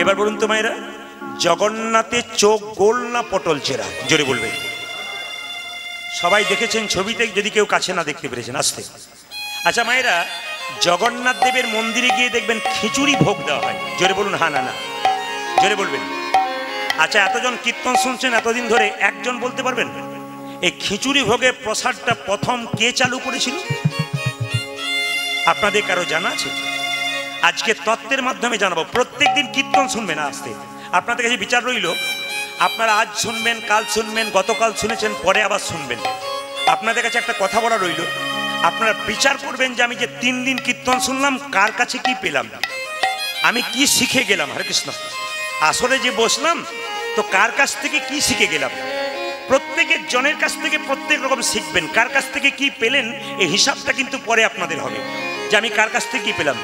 এবার বলুন তো মায়েরা, জগন্নাথের চোখ গোল না পটল চেরা? জোরে বলবেন। সবাই দেখেছেন ছবিতে, যদি কেউ কাছে না দেখতে পেরেছেন আসতে। আচ্ছা মায়েরা, জগন্নাথ দেবের মন্দিরে গিয়ে দেখবেন খিচুড়ি ভোগ দেওয়া হয়। জোরে বলুন হ্যাঁ না না, জোরে বলবেন। আচ্ছা এতজন কীর্তন শুনছেন এতদিন ধরে, একজন বলতে পারবেন এই খিচুড়ি ভোগের প্রসাদটা প্রথম কে চালু করেছিল? আপনাদের কারো জানা আছে? আজকে তত্ত্বের মাধ্যমে জানাবো। প্রত্যেক দিন কীর্তন শুনবেন আসতে। আপনাদের কাছে বিচার রইল, আপনারা আজ শুনবেন, কাল শুনবেন, গতকাল শুনেছেন, পরে আবার শুনবেন। আপনাদের কাছে একটা কথা বলা রইল, আপনারা বিচার করবেন যে আমি যে 3 দিন কীর্তন শুনলাম কার কাছে কি পেলাম, আমি কি শিখে গেলাম। হরে কৃষ্ণ। আসলে যে বসলাম তো কার কাছ থেকে কি শিখে গেলাম। প্রত্যেকের জনের কাছ থেকে প্রত্যেক রকম শিখবেন। কার কাছ থেকে কি পেলেন এই হিসাবটা কিন্তু পরে আপনাদের হবে, যে আমি কার কাছ থেকে কি পেলাম।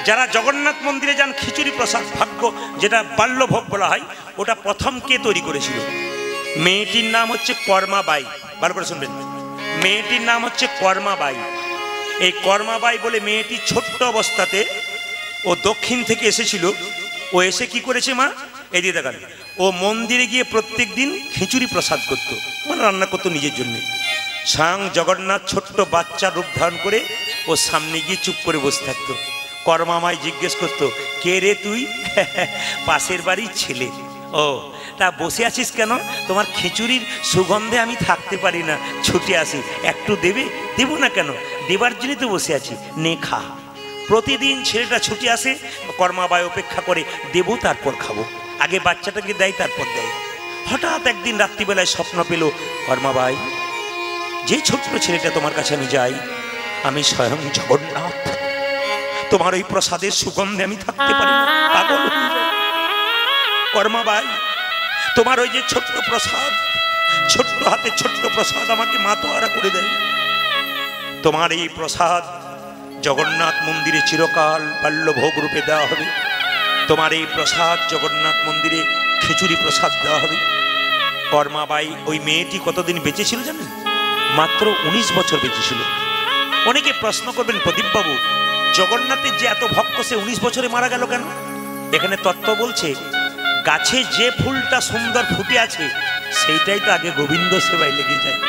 যারা জগন্নাথ মন্দিরে যান, খিচুড়ি প্রসাদ ভাগ্য যেটা বাল্যভোগ বলা হয়, ওটা প্রথম কে তৈরি করেছিল? মেয়েটির নাম হচ্ছে কর্মাবাই। ভালো করে শুনবেন, মেয়েটির নাম হচ্ছে কর্মাবাই। এই কর্মাবাই বলে মেয়েটি ছোট্ট অবস্থাতে ও দক্ষিণ থেকে এসেছিল। ও এসে কি করেছে মা, এই দিয়ে দেখান, ও মন্দিরে গিয়ে প্রত্যেক দিন খিচুড়ি প্রসাদ করত, মানে রান্না করতো নিজের জন্য। স্বয়ং জগন্নাথ ছোট্ট বাচ্চা রূপ ধারণ করে ও সামনে গিয়ে চুপ করে বসে থাকতো। কর্মামাই জিজ্ঞেস করতো, কে রে তুই? পাশের বাড়ির ছেলে। ও তা বসে আছিস কেন? তোমার খিচুড়ির সুগন্ধে আমি থাকতে পারি না, ছুটে আসি, একটু দেবে? দেবো না কেন, দেবার জন্যই তো বসে আছি, নে খা। প্রতিদিন ছেলেটা ছুটে আসে, কর্মাবাই অপেক্ষা করে, দেবো তারপর খাবো, আগে বাচ্চাটাকে দেয় তারপর দেয়। হঠাৎ একদিন রাত্রিবেলায় স্বপ্ন পেল, কর্মাবাই যে ছোট্ট ছেলেটা তোমার কাছে আমি যাই, আমি স্বয়ং জগন্নাথ, তোমার ওই প্রসাদের সুগন্ধে আমি থাকতে পারি না, পাগল হয়ে যাই। কর্মাবাই তোমার ওই যে ছোট্ট প্রসাদ, ছোট্ট হাতে ছোট্ট প্রসাদ আমাকে মাতোয়ারা করে দেয়। তোমার এই প্রসাদ জগন্নাথ মন্দিরে চিরকাল বাল্যভোগ রূপে দেওয়া হবে। তোমার এই প্রসাদ জগন্নাথ মন্দিরে খিচুড়ি প্রসাদ দেওয়া হবে। কর্মাবাই ওই মেয়েটি কতদিন বেঁচে ছিল জানেন? মাত্র 19 বছর বেঁচে ছিল। অনেকে প্রশ্ন করবেন, প্রদীপবাবু জগন্নাথের যে এত ভক্ত, সে 19 বছরে মারা গেল কেন? এখানে তত্ত্ব বলছে, গাছে যে ফুলটা সুন্দর ফুটে আছে সেইটাই তো আগে গোবিন্দ সেবায় লেগে যায়।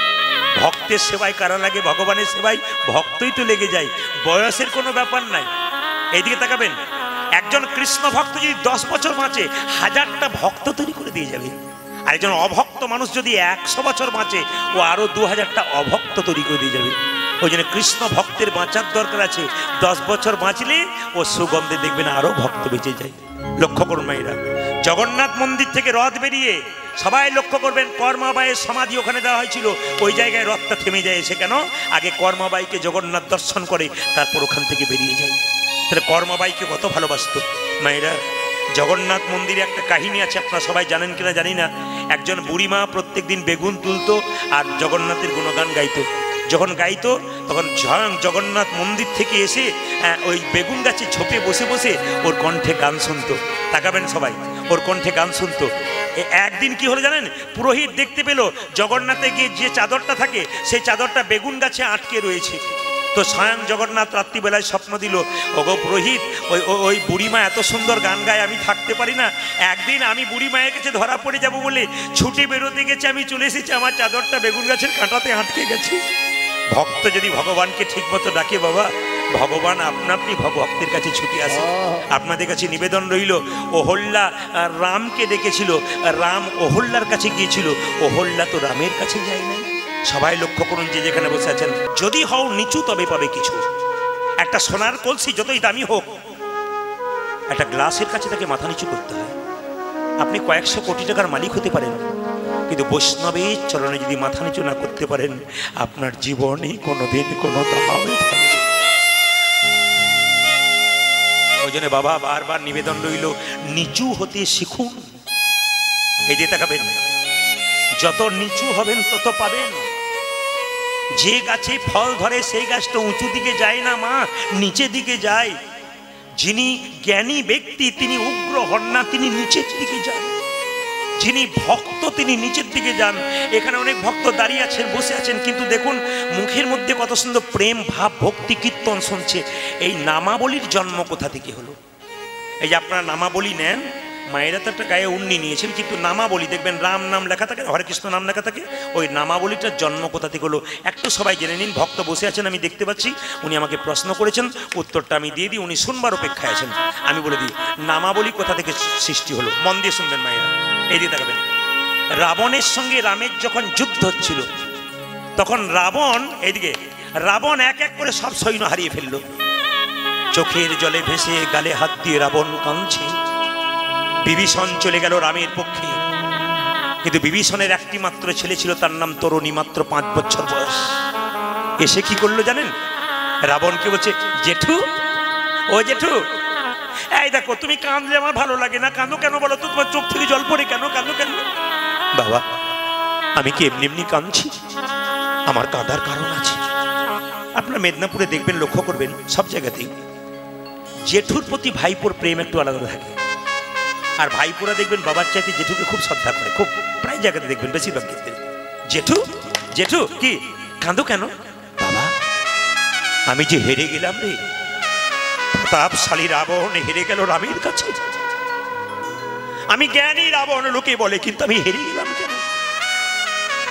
ভক্তের সেবায় কারা লাগে? ভগবানের সেবায় ভক্তই তো লেগে যায়, বয়সের কোনো ব্যাপার নাই। এইদিকে তাকাবেন, একজন কৃষ্ণ ভক্ত যদি 10 বছর বাঁচে, 1000টা ভক্ত তৈরি করে দিয়ে যাবে। আর একজন অভক্ত মানুষ যদি 100 বছর বাঁচে, ও আরো 2000টা অভক্ত তৈরি করে দিয়ে যাবে। ওই জন্য কৃষ্ণ ভক্তের বাঁচার দরকার আছে। 10 বছর বাঁচলে ও সুগন্ধে দেখবেন আরো ভক্ত বেঁচে যায়। লক্ষ্য করুন মায়েরা, জগন্নাথ মন্দির থেকে রথ বেরিয়ে সবাই লক্ষ্য করবেন, কর্মাবাইয়ের সমাধি ওখানে দেওয়া হয়েছিল। ওই জায়গায় রথটা থেমে যায়। এসে কেন? আগে কর্মাবাইকে জগন্নাথ দর্শন করে তারপর ওখান থেকে বেরিয়ে যায়। তাহলে কর্মাবাইকে কত ভালোবাসতো মায়েরা। জগন্নাথ মন্দিরে একটা কাহিনী আছে, আপনারা সবাই জানেন কিনা জানি না। একজন বুড়িমা প্রত্যেক দিন বেগুন তুলতো আর জগন্নাথের গুণগান গাইতো। যখন গাইতো তখন স্বয়ং জগন্নাথ মন্দির থেকে এসে ওই বেগুন গাছে ঝোপে বসে বসে ওর কণ্ঠে গান শুনতো। তাকাবেন সবাই, ওর কণ্ঠে গান শুনতো। একদিন কি হলো জানেন? পুরোহিত দেখতে পেল জগন্নাথে গিয়ে যে চাদরটা থাকে সেই চাদরটা বেগুন গাছে আটকে রয়েছে। তো স্বয়ং জগন্নাথ রাত্রিবেলায় স্বপ্ন দিল, ওগো পুরোহিত, ওই বুড়িমা এত সুন্দর গান গায়, আমি থাকতে পারি না, একদিন আমি বুড়ি মায়ের কাছে ধরা পড়ে যাব বলে ছুটে বেরোতে গেছে, আমি চলে এসেছি, আমার চাদরটা বেগুন গাছের কাঁটাতে আটকে গেছে। ভক্ত যদি ভগবানকে ঠিক মতো ডাকে, বাবা ভগবান আপনা আপনি ভক্তের কাছে ছুটে আসে। আপনাদের কাছে নিবেদন রইল, অহল্যা রামকে ডেকেছিল, রাম অহল্যার কাছে গিয়েছিল, অহল্যা তো রামের কাছে যায় না। সবাই লক্ষ্য করুন, যে যেখানে বসে আছেন, যদি হও নিচু তবে পাবে কিছু। একটা সোনার কলসি যতই দামি হোক, একটা গ্লাসের কাছে তাকে মাথা নিচু করতে হয়। আপনি কয়েকশো কোটি টাকার মালিক হতে পারেন, কিন্তু বৈষ্ণবের চরণে যদি মাথা নিচু না করতে পারেন, আপনার জীবনে কোনোদিন কোনো দামে থাকবে। ওই জন্য বাবা বারবার নিবেদন রইল, নিচু হতে শিখুন। এই যে তাকাবেন, যত নিচু হবেন তত পাবেন। যে গাছে ফল ধরে সেই গাছটা উঁচু দিকে যায় না মা, নিচে দিকে যায়। যিনি জ্ঞানী ব্যক্তি তিনি উগ্র হন না, তিনি নিচের দিকে যান। যিনি ভক্ত তিনি নিচের দিকে যান। এখানে অনেক ভক্ত দাঁড়িয়ে আছেন, বসে আছেন, কিন্তু দেখুন মুখের মধ্যে কত সুন্দর প্রেম ভাব, ভক্তি কীর্তন শুনছে। এই নামাবলীর জন্ম কোথা থেকে হলো? এই যে আপনারা নামাবলী নেন, মায়েরা তো একটা গায়ে উন্নি নিয়েছেন, কিন্তু নামাবলী দেখবেন রাম নাম লেখা থাকে, হরে কৃষ্ণ নাম লেখা থাকে। ওই নামাবলীটার জন্ম কোথা থেকে হলো একটু সবাই জেনে নিন। ভক্ত বসে আছেন, আমি দেখতে পাচ্ছি, উনি আমাকে প্রশ্ন করেছেন, উত্তরটা আমি দিয়ে দিই, উনি শুনবার অপেক্ষায় আছেন। আমি বলে দিই নামাবলী কোথা থেকে সৃষ্টি হলো। মন দিয়ে শুনবেন মায়েরা, এই দিয়ে তাকাবেন। রাবণের সঙ্গে রামের যখন যুদ্ধ হচ্ছিল, তখন রাবণ এইদিকে রাবণ এক এক করে সব সৈন্য হারিয়ে ফেললো। চোখের জলে ভেসে গালে হাত দিয়ে রাবণ কাঁদছে। বিভীষণ চলে গেল রামের পক্ষে, কিন্তু বিভীষণের একটি মাত্র ছেলে ছিল, তার নাম তরুণী, মাত্র 5 বছর বয়স। এসে কি করলো জানেন? রাবণকে বলছে, জেঠু, ও জেঠু, এই দেখো তুমি কাঁদলে আমার ভালো লাগে না, কাঁদো কেন বলো তো, তোমার চোখ থেকে জল পড়ে কেন, কাঁদো কেন? বাবা, আমি কি এমনি এমনি কাঁদছি? আমার কাঁদার কারণ আছে। আপনার মেদিনীপুরে দেখবেন, লক্ষ্য করবেন, সব জায়গাতেই জেঠুর প্রতি ভাইপোর প্রেম একটু আলাদা থাকে। আর ভাইপোরা দেখবেন বাবার চাইতে জেঠুকে খুব শ্রদ্ধা করে, খুব প্রায় জায়গাতে দেখবেন, বেশিরভাগ ক্ষেত্রে। জেঠু, জেঠু কি কাঁদো কেন? বাবা, আমি যে হেরে গেলাম রে, প্রতাপশালী রাবণ হেরে গেল রামের কাছে। আমি জ্ঞানী রাবণ লোকে বলে, কিন্তু আমি হেরে গেলাম কেন?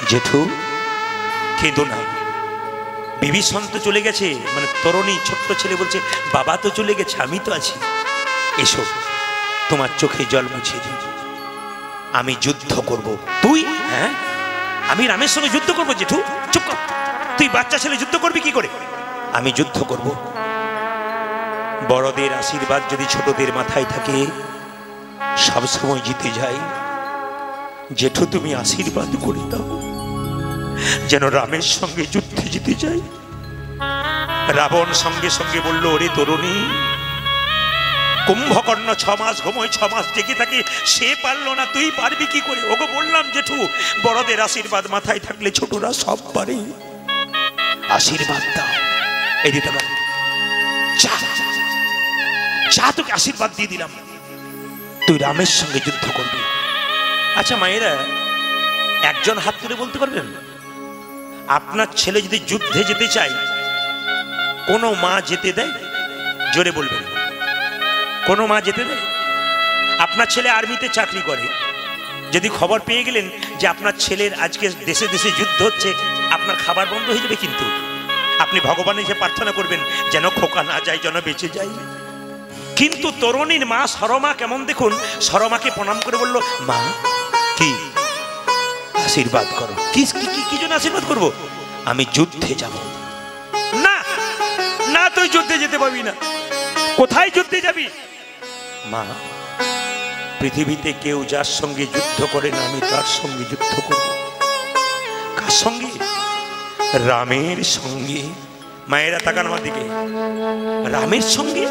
জেঠু কেঁদো না, বিভীষণ তো চলে গেছে, মানে তরুণী ছোট্ট ছেলে বলছে, বাবা তো চলে গেছে, আমি তো আছি। এসো তোমার চোখে জল মুছে দিই, আমি যুদ্ধ করব। তুই? হ্যাঁ, আমি রামের সঙ্গে যুদ্ধ করব। জেঠু চুপ কর, তুই বাচ্চা ছেলে যুদ্ধ করবি কি করে? আমি যুদ্ধ করব। বড়দের আশীর্বাদ যদি ছোটদের মাথায় থাকে, সবসময় জিতে যায়। জেঠু তুমি আশীর্বাদ করে দাও, যেন রামের সঙ্গে যুদ্ধে জিতে যাই। রাবণ সঙ্গে সঙ্গে বলল, ওরে তরুণী, কুম্ভকর্ণ 6 মাস ঘুমোয়, 6 মাস জেগে থাকে, সে পারলো না, তুই পারবি কি করে? ওগো বললাম জেঠু, বড়দের আশীর্বাদ মাথায় থাকলে ছোটরা সব পারে। আশীর্বাদ দাও। এই দিতে পারে, যা তোকে আশীর্বাদ দিয়ে দিলাম, তুই রামের সঙ্গে যুদ্ধ করবি। আচ্ছা মায়েরা, একজন হাত তুলে বলতে পারবেন, আপনার ছেলে যদি যুদ্ধে যেতে চায়, কোনো মা যেতে দেয়? জোরে বলবেন, কোনো মা যেতে দেয়? আপনার ছেলে আর্মিতে চাকরি করে, যদি খবর পেয়ে গেলেন যে আপনার ছেলের আজকে দেশে দেশে যুদ্ধ হচ্ছে, আপনার খাবার বন্ধ হয়ে যাবে, কিন্তু আপনি ভগবানের যে প্রার্থনা করবেন যেন খোকা না যায়, যেন বেঁচে যায়। কিন্তু তরুণীর মা সরমা কেমন দেখুন, সরমাকে প্রণাম করে বলল, মা কি আশীর্বাদ করো। কি জন্য আশীর্বাদ করবো? আমি যুদ্ধে যাব। না না, তুই যুদ্ধে যেতে পারবি না। কোথায় যুদ্ধে যাবি? মা, পৃথিবীতে কেউ যার সঙ্গে যুদ্ধ করে না, আমি তার সঙ্গে যুদ্ধ করব। কার সঙ্গে? রামের সঙ্গে। মায়েরা তাকান আমার দিকে, রামের সঙ্গে?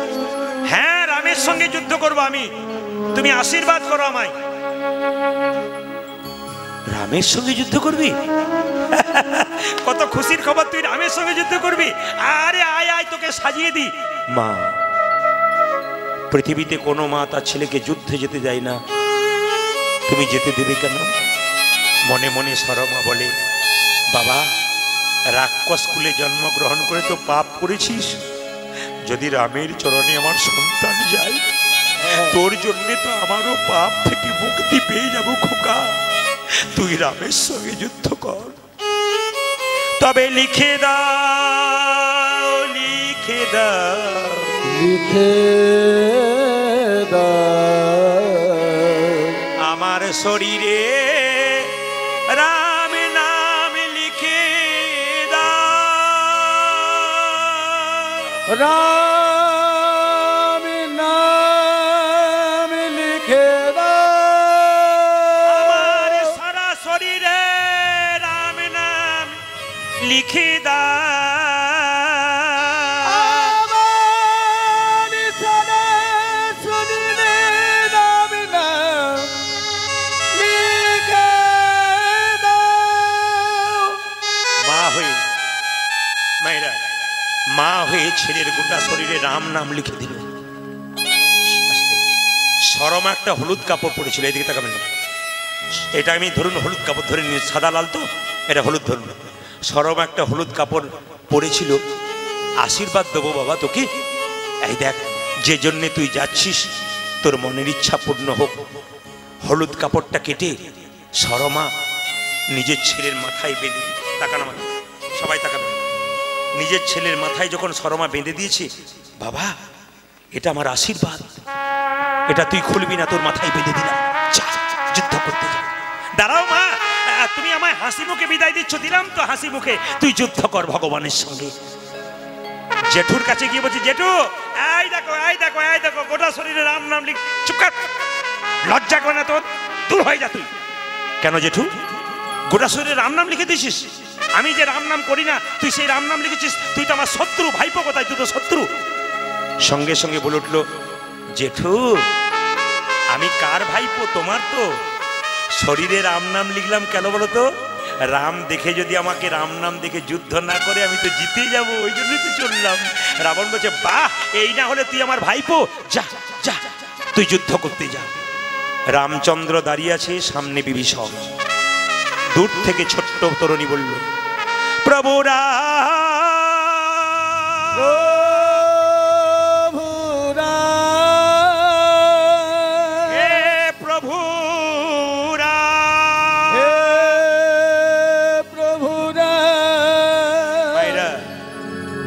হ্যাঁ, রামের সঙ্গে যুদ্ধ করব আমি, তুমি আশীর্বাদ করো আমায়। রামের সঙ্গে যুদ্ধ করবি? কত খুশির খবর, তুই রামের সঙ্গে যুদ্ধ করবি? আরে আয় আয়, তোকে সাজিয়ে দি। মা, পৃথিবীতে কোনো মা তার ছেলেকে যুদ্ধে যেতে যায় না, তুমি যেতে দেবে কেন? মনে মনে সরমা বলে, বাবা, রাক্ষস কুলে জন্মগ্রহণ করে তো পাপ করেছিস, যদি রামের চরণে আমার সন্তান যায়, তোর জন্যে তো আমারও পাপ থেকে মুক্তি পেয়ে যাব। খোকা, তুই রামের সঙ্গে যুদ্ধ কর। তবে লিখে দাও, লিখে দাও, লিখে দাও আমার শরীরে রাম নাম লিখে দাও। রাম নাম লিখে দাও আমার সারা শরীরে, রাম নাম লিখে দাও। মা হয়ে ছেলের গোটা শরীরে রাম নাম লিখে দিল। সরমা একটা হলুদ কাপড় পরেছিল, এদিকে তাকাবেন, এটা আমি ধরুন হলুদ কাপড় ধরে নিয়ে, সাদা লাল তো, এটা হলুদ ধরুন। সরমা একটা হলুদ কাপড় পরেছিল, আশীর্বাদ দেবো বাবা তোকে, এই দেখ যে জন্যে তুই যাচ্ছিস তোর মনের ইচ্ছা পূর্ণ হোক। হলুদ কাপড়টা কেটে সরমা নিজের ছেলের মাথায় বেঁধে, তাকানো মানে সবাই তাকাবে, নিজের ছেলের মাথায় যখন সরমা বেঁধে দিয়েছে, বাবা এটা আমার আশীর্বাদ, এটা তুই খুলবি না, তোর মাথায় বেঁধে দিলাম, যা যুদ্ধ করতে যা। দাঁড়াও মা, তুমি আমায় হাসি মুখে বিদায় দিচ্ছ, দিলাম তো হাসি মুখে, তুই যুদ্ধ কর ভগবানের সঙ্গে। জেঠুর কাছে গিয়ে বলছি, জেঠু এই দেখো এই দেখো এই দেখো, গোটা শরীরে রাম নাম লিখ। চুপ কর, লজ্জা করে না তোর, দূর হয়ে যা তুই। কেন জেঠু, গোটা শরীরে রাম নাম লিখে দিয়েছিস? আমি যে রাম নাম করি না, তুই সেই রাম নাম লিখেছিস, তুই তো আমার শত্রু, ভাইপো কোথায়, তুই তো শত্রু। সঙ্গে সঙ্গে বলে উঠলো, জেঠু আমি কার ভাইপো? তোমার তো। শরীরে রাম নাম লিখলাম কেন বলো তো? রাম দেখে যদি আমাকে রাম নাম দেখে যুদ্ধ না করে, আমি তো জিতে যাব, ওই জন্যই তো চললাম। রাবণ বলছে, বাহ, এই না হলে তুই আমার ভাইপো, যা যা তুই যুদ্ধ করতে যা। রামচন্দ্র দাঁড়িয়ে আছে, সামনে বিভীষণ। দূর থেকে ছোট্ট তরুণী বলল, প্রভু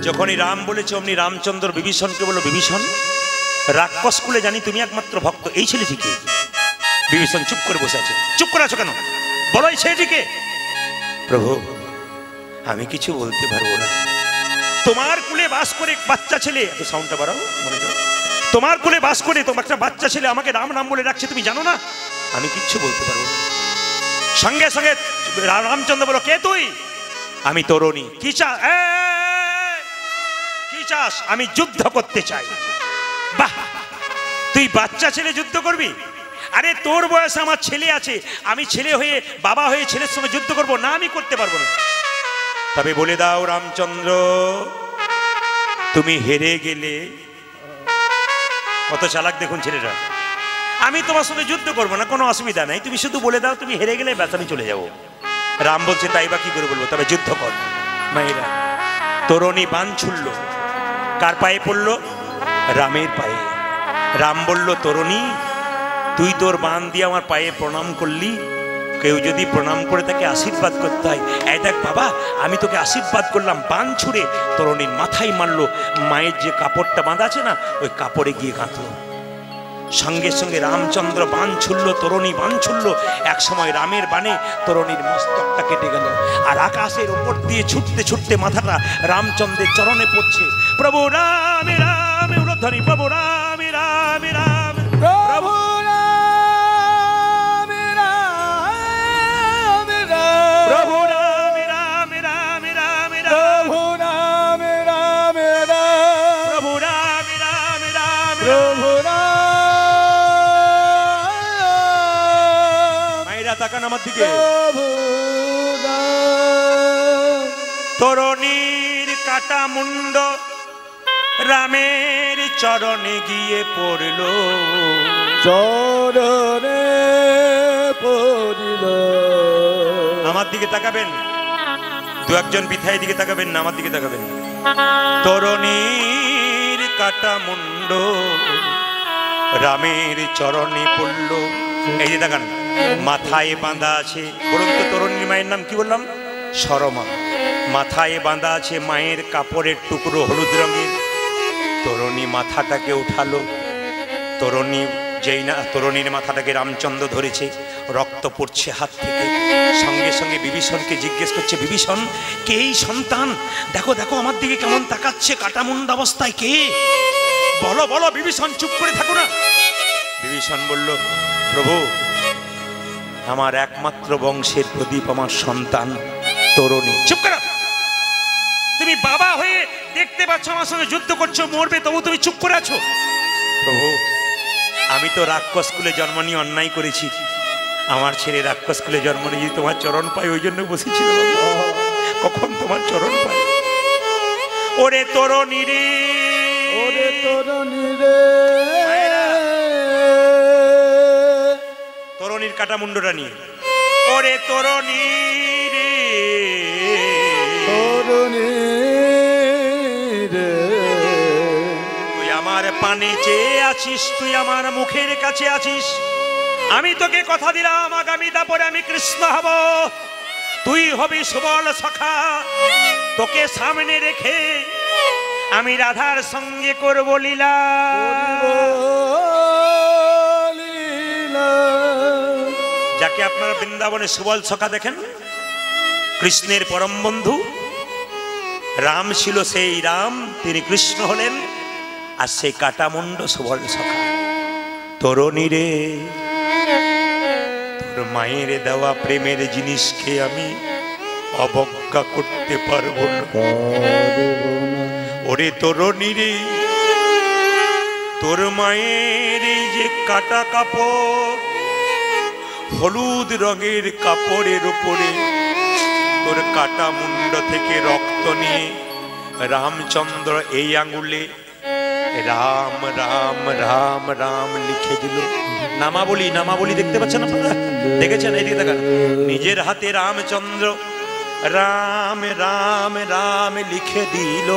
যখনই রাম বলেছে অমনি রামচন্দ্র বিভীষণকে বলল, বিভীষণ রাক্ষস কুলে জানি তুমি একমাত্র ভক্ত, এই ছেলেটিকে। বিভীষণ চুপ করে বসে আছে। চুপ করে আছো কেন, বলো এই ছেলেটিকে। প্রভু আমি কিছু বলতে পারবো না, তোমার কুলে বাস করে বাচ্চা ছেলে, এত সাউন্ডটা বাড়াও মনে করো, তোমার কুলে বাস করে তোমার একটা বাচ্চা ছেলে আমাকে রাম নাম বলে রাখছে, তুমি জানো না? আমি কিচ্ছু বলতে পারবো না। সঙ্গে সঙ্গে রামচন্দ্র বলো, কে তুই? আমি তরুণী। কি চাস? কি চাস? আমি যুদ্ধ করতে চাই। বাহ, তুই বাচ্চা ছেলে যুদ্ধ করবি? আরে তোর বয়সে আমার ছেলে আছে, আমি ছেলে হয়ে বাবা হয়ে ছেলের সঙ্গে যুদ্ধ করব না? আমি করতে পারবো না। তবে বলে দাও রামচন্দ্র, তুমি হেরে গেলে। কত চালাক দেখুন ছেলেটা। আমি তোমার সঙ্গে যুদ্ধ করবো না, কোনো অসুবিধা নাই, তুমি শুধু বলে দাও তুমি হেরে গেলে, ব্যাস আমি চলে যাবো। রাম বলছে, তাই বা কি করে বলবো, তবে যুদ্ধ কর। মায়েরা তরুণী বান ছুড়ল, কার পায়ে পড়লো? রামের পায়ে। রাম বলল, তরুণী তুই তোর বান দিয়ে আমার পায়ে প্রণাম করলি, কেউ যদি প্রণাম করে তাকে আশীর্বাদ করতে হয়। এই দেখ বাবা, আমি তোকে আশীর্বাদ করলাম। বান ছুড়ে তরুণীর মাথায় মারলো। মায়ের যে কাপড়টা বাঁধা আছে না, ওই কাপড়ে গিয়ে গাঁথলো। সঙ্গে সঙ্গে রামচন্দ্র বান ছুড়ল, তরুণী বান ছুড়ল। এক সময় রামের বানে তরুণীর মস্তকটা কেটে গেল, আর আকাশের উপর দিয়ে ছুটতে ছুটতে মাথাটা রামচন্দ্রের চরণে পড়ছে। প্রভু রাম রাম উলধ্বনি, প্রভু রাম রাম রাম, প্রভু রাম রাম রাম, প্রভু রাম রাম রাম রাম, প্রভু রাম রাম রাম, প্রভু রাম রাম রাম, প্রভু তাকান আমার দিকে। তরুণীর কাটা মুন্ড রামের চরণে গিয়ে পড়ল, চরণে পড়ল। আমার দিকে তাকাবেন, দু একজন বিথায়ের দিকে তাকাবেন না, আমার দিকে তাকাবেন। তরুণীর কাটা মুন্ড রামের চরণে পড়ল। এই যে দেখান, মাথায় বাঁধা আছে, বলুন তো তরুণীর মায়ের নাম কি বললাম? সরমা। মাথায় বাঁধা আছে মায়ের কাপড়ের টুকরো হলুদ রঙের। তরুণী মাথাটাকে উঠালো। তরুণী যেই না তরুণীর মাথাটাকে রামচন্দ্র ধরেছে, রক্ত পড়ছে হাত থেকে। সঙ্গে সঙ্গে বিভীষণকে জিজ্ঞেস করছে, বিভীষণ কে এই সন্তান? দেখো দেখো আমার দিকে কেমন তাকাচ্ছে, কাটামুন্ড অবস্থায় কে? বলো বলো বিভীষণ, চুপ করে থাকো না। বিভীষণ বলল, প্রভু আমার একমাত্র বংশের প্রদীপ, আমার সন্তান তরুণী। চুপ করো, তুমি বাবা হয়ে দেখতে পাচ্ছ আমার সঙ্গে যুদ্ধ করছো, মরবে, তবু তুমি চুপ করে আছো। প্রভু আমি তো রাক্ষস কুলে জন্ম নিয়ে অন্যায় করেছি, আমার ছেলে রাক্ষস কুলে জন্ম নিয়ে যদি তোমার চরণ পাই, ওই জন্য বসেছিল, কখন তোমার চরণ পাই। ওরে তরুণী রে, ওরে তরুণী রে, তরুণীর কাটা মুন্ডটা নিয়ে, ওরে তরুণী রে, তরুণী রে, তুই আমার পানে চেয়ে আছিস, তুই আমার মুখের কাছে আছিস। আমি তোকে কথা দিলাম আগামী দাপরে আমি কৃষ্ণ হব, তুই হবি সুবল সখা। তোকে সামনে রেখে আমি রাধার সঙ্গে করব লীলা। যাকে আপনারা বৃন্দাবনে সুবল সখা দেখেন, কৃষ্ণের পরম বন্ধু রাম ছিল, সেই রাম তিনি কৃষ্ণ হলেন। আর সেই কাটামুন্ড সুবল সখা। তরুণী রে, তোর মায়ের দেওয়া প্রেমের জিনিসকে আমি অবজ্ঞা করতে পারবো না। ওরে তরুণী রে, তোর মায়ের এই যে কাটা কাপড়, হলুদ রঙের কাপড়ের উপরে তোর কাটা মুন্ড থেকে রক্ত নিয়ে রামচন্দ্র এই আঙুলে রাম রাম রাম রাম লিখে দিল। নামাবলী, নামাবলী দেখতে পাচ্ছেন আপনারা? দেখেছেন? এইদিকে দেখান। নিজের হাতে রামচন্দ্র রাম রাম রাম লিখে দিল,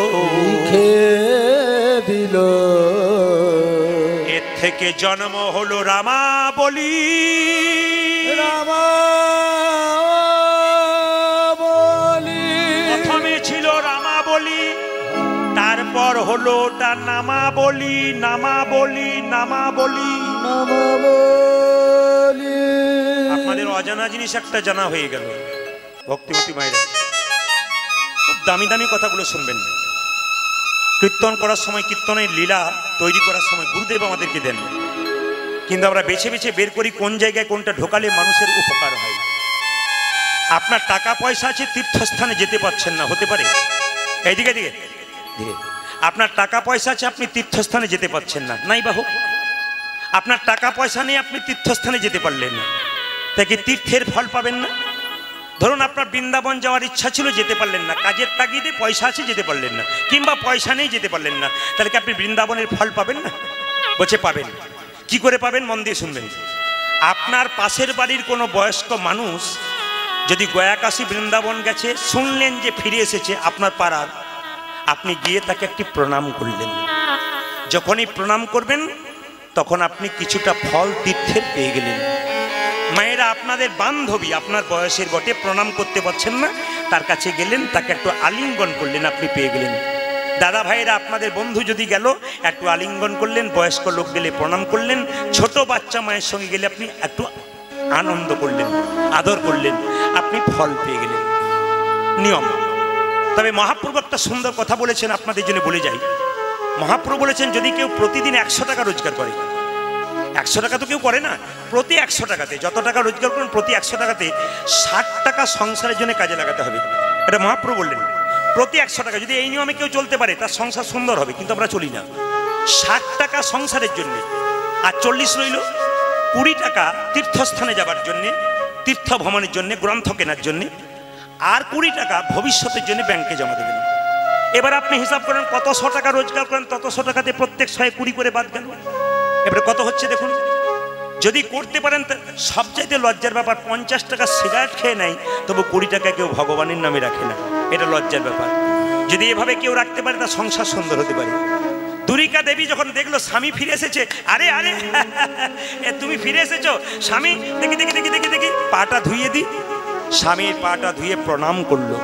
এর থেকে জন্ম হলো রামাবলী। প্রথমে ছিল রামাবলী, তারপর হলো ওটা নামাবলী, নামাবলী, নামাবলী। আপনাদের অজানা জিনিস একটা জানা হয়ে গেল। ভক্তিমতী মায়েরা, খুব দামি দামি কথাগুলো শুনবেন। কীর্তন করার সময়, কীর্তনের লীলা তৈরি করার সময় গুরুদেব আমাদেরকে দেন, কিন্তু আমরা বেছে বেছে বের করি কোন জায়গায় কোনটা ঢোকালে মানুষের উপকার হয়। আপনার টাকা পয়সা আছে, তীর্থস্থানে যেতে পারছেন না, হতে পারে? এইদিকে দিকে ধীরে। আপনার টাকা পয়সা আছে, আপনি তীর্থস্থানে যেতে পারছেন না, নাই বা হোক। আপনার টাকা পয়সা নেই, আপনি তীর্থস্থানে যেতে পারলেন না, তাই কি তীর্থের ফল পাবেন না? ধরুন আপনার বৃন্দাবন যাওয়ার ইচ্ছা ছিল, যেতে পারলেন না, কাজের তাগিদে পয়সা আছে যেতে পারলেন না, কিংবা পয়সা নেই যেতে পারলেন না, তাহলে কি আপনি বৃন্দাবনের ফল পাবেন না? বলছে পাবেন। কি করে পাবেন? মন দিয়ে শুনবেন। আপনার পাশের বাড়ির কোনো বয়স্ক মানুষ যদি গয়াকাশী বৃন্দাবন গেছে, শুনলেন যে ফিরে এসেছে আপনার পাড়ার, আপনি গিয়ে তাকে একটি প্রণাম করলেন। যখনই প্রণাম করবেন তখন আপনি কিছুটা ফল তীর্থের পেয়ে গেলেন। মায়েরা, আপনাদের বান্ধবী আপনার বয়সের বটে, প্রণাম করতে পারছেন না, তার কাছে গেলেন, তাকে একটু আলিঙ্গন করলেন, আপনি পেয়ে গেলেন। দাদা ভাইয়েরা, আপনাদের বন্ধু যদি গেল, একটু আলিঙ্গন করলেন, বয়স্ক লোক গেলে প্রণাম করলেন, ছোট বাচ্চা মায়ের সঙ্গে গেলে আপনি একটু আনন্দ করলেন, আদর করলেন, আপনি ফল পেয়ে গেলেন। নিয়ম। তবে মহাপ্রভু একটা সুন্দর কথা বলেছেন, আপনাদের জন্য বলে যাই। মহাপ্রভু বলেছেন, যদি কেউ প্রতিদিন 100 টাকা রোজগার করে, 100 টাকা তো কেউ করে না, প্রতি 100 টাকাতে যত টাকা রোজগার করেন, প্রতি 100 টাকাতে 60 টাকা সংসারের জন্য কাজে লাগাতে হবে। এটা মহাপ্রভু বললেন। প্রতি 100 টাকা যদি এই নিয়মে কেউ চলতে পারে, তার সংসার সুন্দর হবে, কিন্তু আমরা চলি না। 60 টাকা সংসারের জন্য, আর 40 রইল 20 টাকা তীর্থস্থানে যাবার জন্যে, তীর্থ ভ্রমণের জন্য, গ্রন্থ কেনার জন্য, আর 20 টাকা ভবিষ্যতের জন্য ব্যাংকে জমা দেবেন। এবার আপনি হিসাব করেন, কত 100 টাকা রোজগার করেন, তত 100 টাকাতে প্রত্যেক 120 করে বাদ গেল। এবারে কত হচ্ছে দেখুন। যদি করতে পারেন, সবচাইতে লজ্জার ব্যাপার, 50 টাকা সিগারেট খেয়ে নেয়, তবু 20 টাকা কেউ ভগবানের নামে রাখে না, এটা লজ্জার ব্যাপার। যদি এভাবে কেউ রাখতে পারে, তার সংসার সুন্দর হতে পারে। দুরিকা দেবী যখন দেখলো স্বামী ফিরে এসেছে, আরে আরে তুমি ফিরে এসেছো, স্বামী দেখি দেখি দেখি দেখি দেখি পাটা ধুইয়ে দি। স্বামীর পাটা ধুয়ে প্রণাম করলো।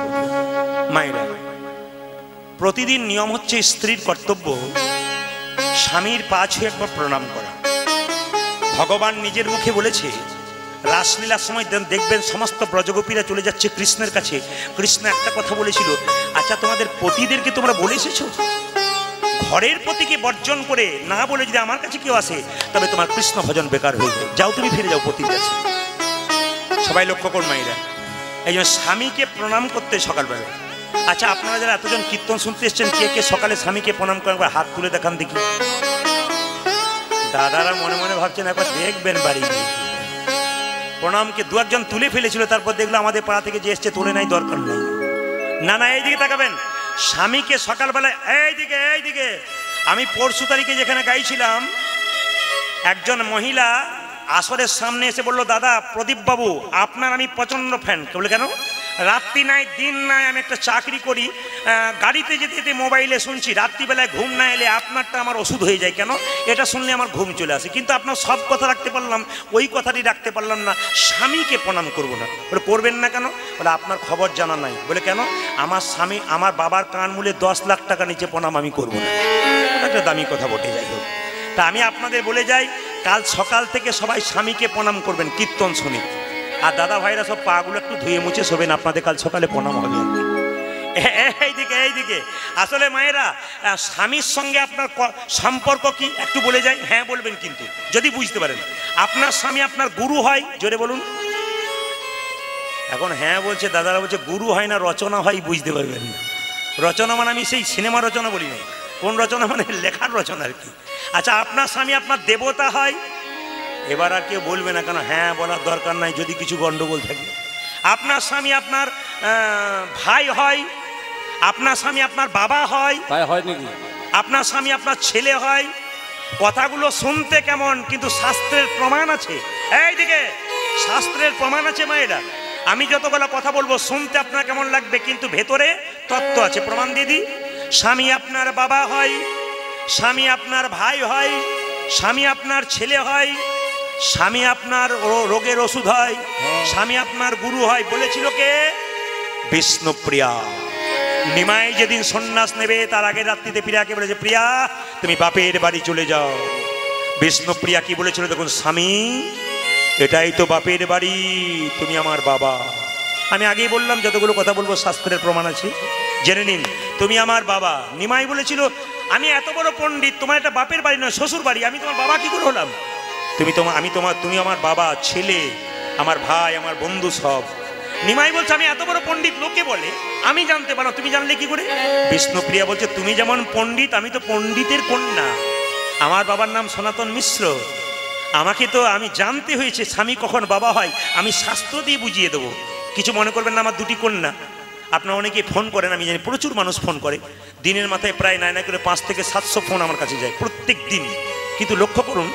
মায়েরা, প্রতিদিন নিয়ম হচ্ছে, স্ত্রীর কর্তব্য স্বামীর পা ছুঁয়ে একবার প্রণাম করা। ভগবান নিজের মুখে বলেছে, রাসলীলার সময় দেখবেন সমস্ত ব্রজগোপীরা চলে যাচ্ছে কৃষ্ণের কাছে। কৃষ্ণ একটা কথা বলেছিল, আচ্ছা তোমাদের পতিদেরকে তোমরা বলে এসেছো? ঘরের পতিকে বর্জন করে না বলে যদি আমার কাছে কেউ আসে, তবে তোমার কৃষ্ণ ভজন বেকার হয়ে যায়, যাও তুমি ফিরে যাও পতির কাছে। সবাই লক্ষ্য করুন মায়েরা, এই জন্য স্বামীকে প্রণাম করতে সকালবেলা। আচ্ছা, আপনারা যারা এতজন কীর্তন শুনতে এসছেন, কে কে সকালে স্বামীকে প্রণাম করেন? একবার হাত তুলে দেখান দেখি। দাদারা মনে মনে ভাবছেন, একবার দেখবেন বাড়ি প্রণামকে। দু একজন তুলে ফেলেছিল, তারপর দেখলো আমাদের পাড়া থেকে যে এসছে তোলে নাই, দরকার নেই। না না, এইদিকে তাকাবেন। স্বামীকে সকালবেলায় এইদিকে এইদিকে। আমি পরশু তারিখে যেখানে গাইছিলাম, একজন মহিলা আসরের সামনে এসে বলল, দাদা প্রদীপ বাবু আপনার আমি প্রচন্ড ফ্যান। বলে কেন? রাত্রি নাই দিন নাই, আমি একটা চাকরি করি, গাড়িতে যেতে যেতে মোবাইলে শুনছি, রাত্রিবেলায় ঘুম না এলে আপনারটা আমার ওষুধ হয়ে যায়। কেন? এটা শুনলে আমার ঘুম চলে আসে। কিন্তু আপনার সব কথা রাখতে পারলাম, ওই কথাটি রাখতে পারলাম না, স্বামীকে প্রণাম করব না। বলে করবেন না কেন? বলে আপনার খবর জানা নাই। বলে কেন? আমার স্বামী আমার বাবার কান মূলে 10 লাখ টাকা নিচে প্রণাম আমি করবো না। একটা দামি কথা বটে, যাই হোক। তা আমি আপনাদের বলে যাই, কাল সকাল থেকে সবাই স্বামীকে প্রণাম করবেন কীর্তন শুনে। আর দাদা ভাইরা সব পাগুলো একটু ধুয়ে মুছে শোবেন, আপনাদের কাল সকালে প্রণাম হবে। এইদিকে আসলে মায়েরা, স্বামীর সঙ্গে আপনার সম্পর্ক কি একটু বলে যাই। হ্যাঁ বলবেন কিন্তু যদি বুঝতে পারেন। আপনার স্বামী আপনার গুরু হয়, জোরে বলুন। এখন হ্যাঁ বলছে দাদারা, বলছে গুরু হয় না রচনা হয়, বুঝতে পারবেন না। রচনা মানে আমি সেই সিনেমা রচনা বলি না, কোন রচনা মানে লেখার রচনা আর কি। আচ্ছা, আপনার স্বামী আপনার দেবতা হয়। এবার আর কেউ বলবে না, কেন হ্যাঁ বলার দরকার নাই যদি কিছু গন্ডগোল থাকে। আপনার স্বামী আপনার ভাই হয়, আপনার স্বামী আপনার বাবা হয়, আপনার স্বামী আপনার ছেলে হয়। কথাগুলো শুনতে কেমন, কিন্তু শাস্ত্রের প্রমাণ আছে। এইদিকে শাস্ত্রের প্রমাণ আছে মায়েরা। আমি যতগুলো কথা বলবো শুনতে আপনার কেমন লাগবে, কিন্তু ভেতরে তত্ত্ব আছে। প্রমাণ দিয়ে দিই। স্বামী আপনার বাবা হয়, স্বামী আপনার ভাই হয়, স্বামী আপনার ছেলে হয়, স্বামী আপনার রোগের ওষুধ হয়, স্বামী আপনার গুরু হয়। বলেছিল কে? বিষ্ণুপ্রিয়া। নিমাই যেদিন সন্ন্যাস নেবে তার আগের রাত্রিতে প্রিয়াকে বলেছে, প্রিয়া তুমি বাপের বাড়ি চলে যাও। বিষ্ণুপ্রিয়া কি বলেছিল দেখুন, স্বামী এটাই তো বাপের বাড়ি, তুমি আমার বাবা। আমি আগেই বললাম যতগুলো কথা বলবো শাস্ত্রের প্রমাণ আছে, জেনে নিন। তুমি আমার বাবা। নিমাই বলেছিল, আমি এত বড় পণ্ডিত, তোমার এটা বাপের বাড়ি নয় শ্বশুর বাড়ি, আমি তোমার বাবা কি করে হলাম? তুমি আমার বাবা, ছেলে, আমার ভাই, আমার বন্ধু সব। নিমাই বলছে, আমি এত বড় পণ্ডিত, লোকে বলে, আমি জানতে পারো, তুমি জানলে কি করে? বিষ্ণুপ্রিয়া বলছে, তুমি যেমন পণ্ডিত, আমি তো পণ্ডিতের কন্যা। আমার বাবার নাম সনাতন মিশ্র। আমাকে তো আমি জানতে হয়েছে স্বামী কখন বাবা হয়, আমি শাস্ত্র দিয়ে বুঝিয়ে দেবো। কিছু মনে করবেন না, আমার দুটি কন্যা। আপনারা অনেকে ফোন করেন, আমি জানি প্রচুর মানুষ ফোন করে। দিনের মাথায় প্রায় নাই করে 500 থেকে 700 ফোন আমার কাছে যায় প্রত্যেক দিন। কিন্তু লক্ষ্য করুন,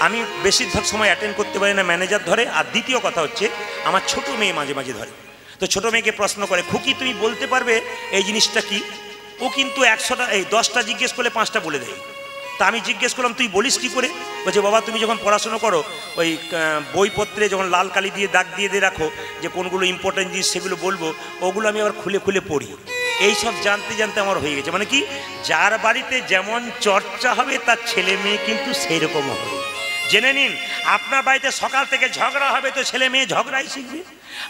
আমি বেশিরভাগ সময় অ্যাটেন্ড করতে পারি না, ম্যানেজার ধরে। আর দ্বিতীয় কথা হচ্ছে, আমার ছোট মেয়ে মাঝে মাঝে ধরে। তো ছোট মেয়েকে প্রশ্ন করে, খুকি তুমি বলতে পারবে এই জিনিসটা কি? ও কিন্তু 10টা জিজ্ঞেস করলে 5টা বলে দেয়। তা আমি জিজ্ঞেস করলাম, তুই বলিস কি করে? বলছে, বাবা তুমি যখন পড়াশোনা করো, ওই বইপত্রে যখন লাল কালি দিয়ে দাগ দিয়ে রাখো যে কোনগুলো ইম্পর্টেন্ট জিনিস সেগুলো বলবো, ওগুলো আমি আবার খুলে খুলে পড়ি। এই সব জানতে জানতে আমার হয়ে গেছে। মানে কি, যার বাড়িতে যেমন চর্চা হবে তার ছেলে মেয়ে কিন্তু সেই রকম হবে। জেনে নিন, আপনার বাড়িতে সকাল থেকে ঝগড়া হবে তো ছেলে মেয়ে ঝগড়াই শিখবে।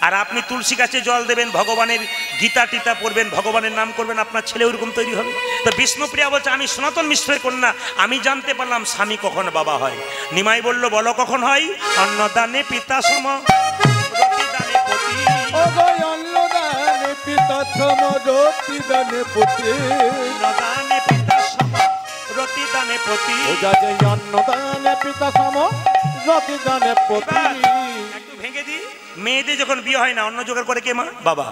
আর আপনি তুলসী গাছে জল দেবেন, ভগবানের গীতা টিতা পড়বেন, ভগবানের নাম করবেন, আপনার ছেলে ওরকম তৈরি হবে। তো বিষ্ণুপ্রিয়া বলছে, আমি সনাতন মিশ্রের কন্যা, আমি জানতে পারলাম স্বামী কখন বাবা হয়। নিমাই বলল, বলো কখন হয়? অন্নদানে পিতা সম রতিদানে পতি। অন্নদানে পিতা সম রতিদানে পতি। অন্নদানে পিতা সম রতিদানে পতি। অন্নদানে পিতা সম রতিদানে পতি। একটু ভেঙে দিই। মেয়েদের যখন বিয়ে হয় না, অন্ন জোগাড় করে কে? মা, বাবা।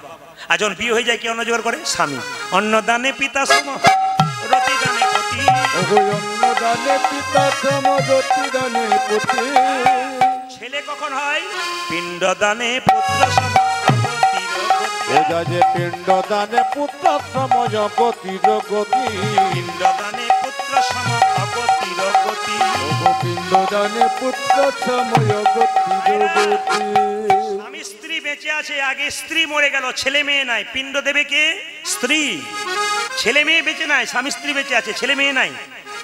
আর যখন বিয়ে হয়ে যায় কে অন্ন জোগাড় করে? স্বামী। অন্নদানে পিতা সম রতিদানে পতি। অন্নদানে পিতা সম রতিদানে পতি। ছেলে কখন হয়? পিণ্ডদানে পুত্র সম অগতির গতি। পিণ্ডদানে পুত্র সম অগতির গতি। পিণ্ডদানে পুত্র সম অগতির গতি। পিণ্ডদানে পুত্র সম অগতির গতি। স্বামী স্ত্রী বেঁচে আছে, আগে স্ত্রী মরে গেল, ছেলে মেয়ে নাই, পিণ্ড দেবে কে? স্ত্রী। ছেলে মেয়ে বেঁচে নাই, স্বামী স্ত্রী বেঁচে আছে, ছেলে মেয়ে নাই,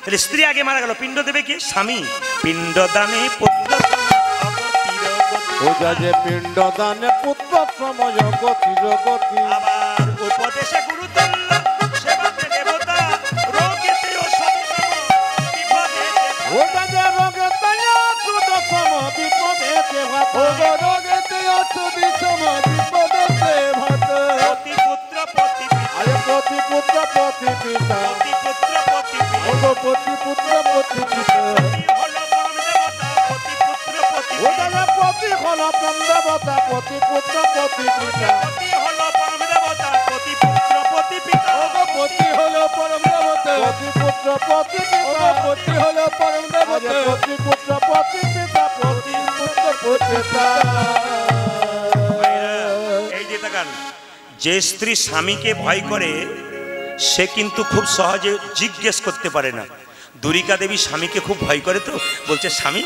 তাহলে স্ত্রী আগে মারা গেল, পিণ্ড দেবে কে? স্বামী। পিণ্ডদানে পুত্র পিণ্ডদানে পুত্র সময় গতির গতি। আবার উপদেশে গুরুতুল্য সেবাতে দেবতা, রোগেতে ওষুধ সম বিপদে। ওটাতে রোগেতে ওষুধ সম বিপদে ভাত। রোগেতে ওষুধ সম বিপদে ভাত। পতি পুত্র পতি পিতা। আরে পতি পুত্র পতি পিতা। পতি পুত্র পতি পিতা। পতি পুত্র পতি পিতা। পতি হল পরম দেবতা, পতি পুত্র পতি পিতা। পতি হল পরম দেবতা, পতি পুত্র পতি পিতা। পতি হল পরম দেবতা, পতি পুত্র পতি পিতা। পতি হল পরম দেবতা, পতি পুত্র পতি পিতা। পতি পুত্র পতি পিতা। এই যে টাকা রাখাল, যে স্ত্রী স্বামীকে ভয় করে সে কিন্তু খুব সহজে জিজ্ঞেস করতে পারে না। দুরিকা দেবী স্বামীকে খুব ভয় করে, তো বলছে স্বামী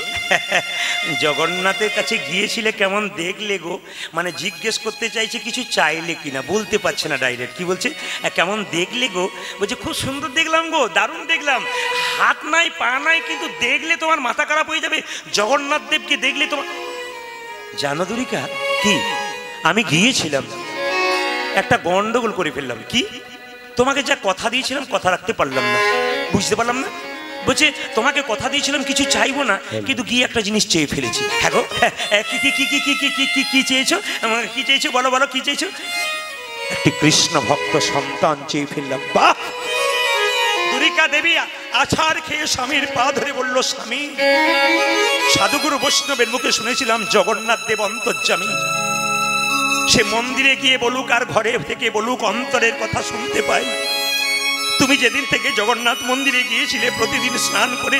জগন্নাথের কাছে গিয়েছিলে কেমন দেখলে গো, মানে জিজ্ঞেস করতে চাইছে কিছু চাইলে কিনা, বলতে পারছে না ডাইরেক্ট, কি বলছে কেমন দেখলে গো, বলছে খুব সুন্দর দেখলাম গো, দারুণ দেখলাম, হাত নাই পা নাই কিন্তু দেখলে তোমার মাথা খারাপ হয়ে যাবে, জগন্নাথ দেবকে দেখলে তোমার। জানো দুরিকা কি, আমি গিয়েছিলাম, একটা গন্ডগোল করে ফেললাম। কি? তোমাকে যা কথা দিয়েছিলাম কথা রাখতে পারলাম না, বুঝতে পারলাম না। বলছে তোমাকে কথা দিয়েছিলাম কিছু চাইবো না, কিন্তু গিয়ে একটা জিনিস চেয়ে ফেলেছি। হ্যাঁ গো, কি কি কি কি কি কি কি কি চেয়েছো, কি চেয়েছো বলো বলো, কি চেয়েছো? একটি কৃষ্ণ ভক্ত সন্তান চেয়ে ফেললাম। বাহ! দুরিকা দেবী আছাড় খেয়ে স্বামীর পা ধরে বলল, স্বামী, সাধুগুরু বৈষ্ণবের মুখে শুনেছিলাম জগন্নাথ দেব অন্তর্যামী, সে মন্দিরে গিয়ে বলুক আর ঘরে থেকে বলুক অন্তরের কথা শুনতে পাই। তুমি যেদিন থেকে জগন্নাথ মন্দিরে গিয়েছিলে প্রতিদিন স্নান করে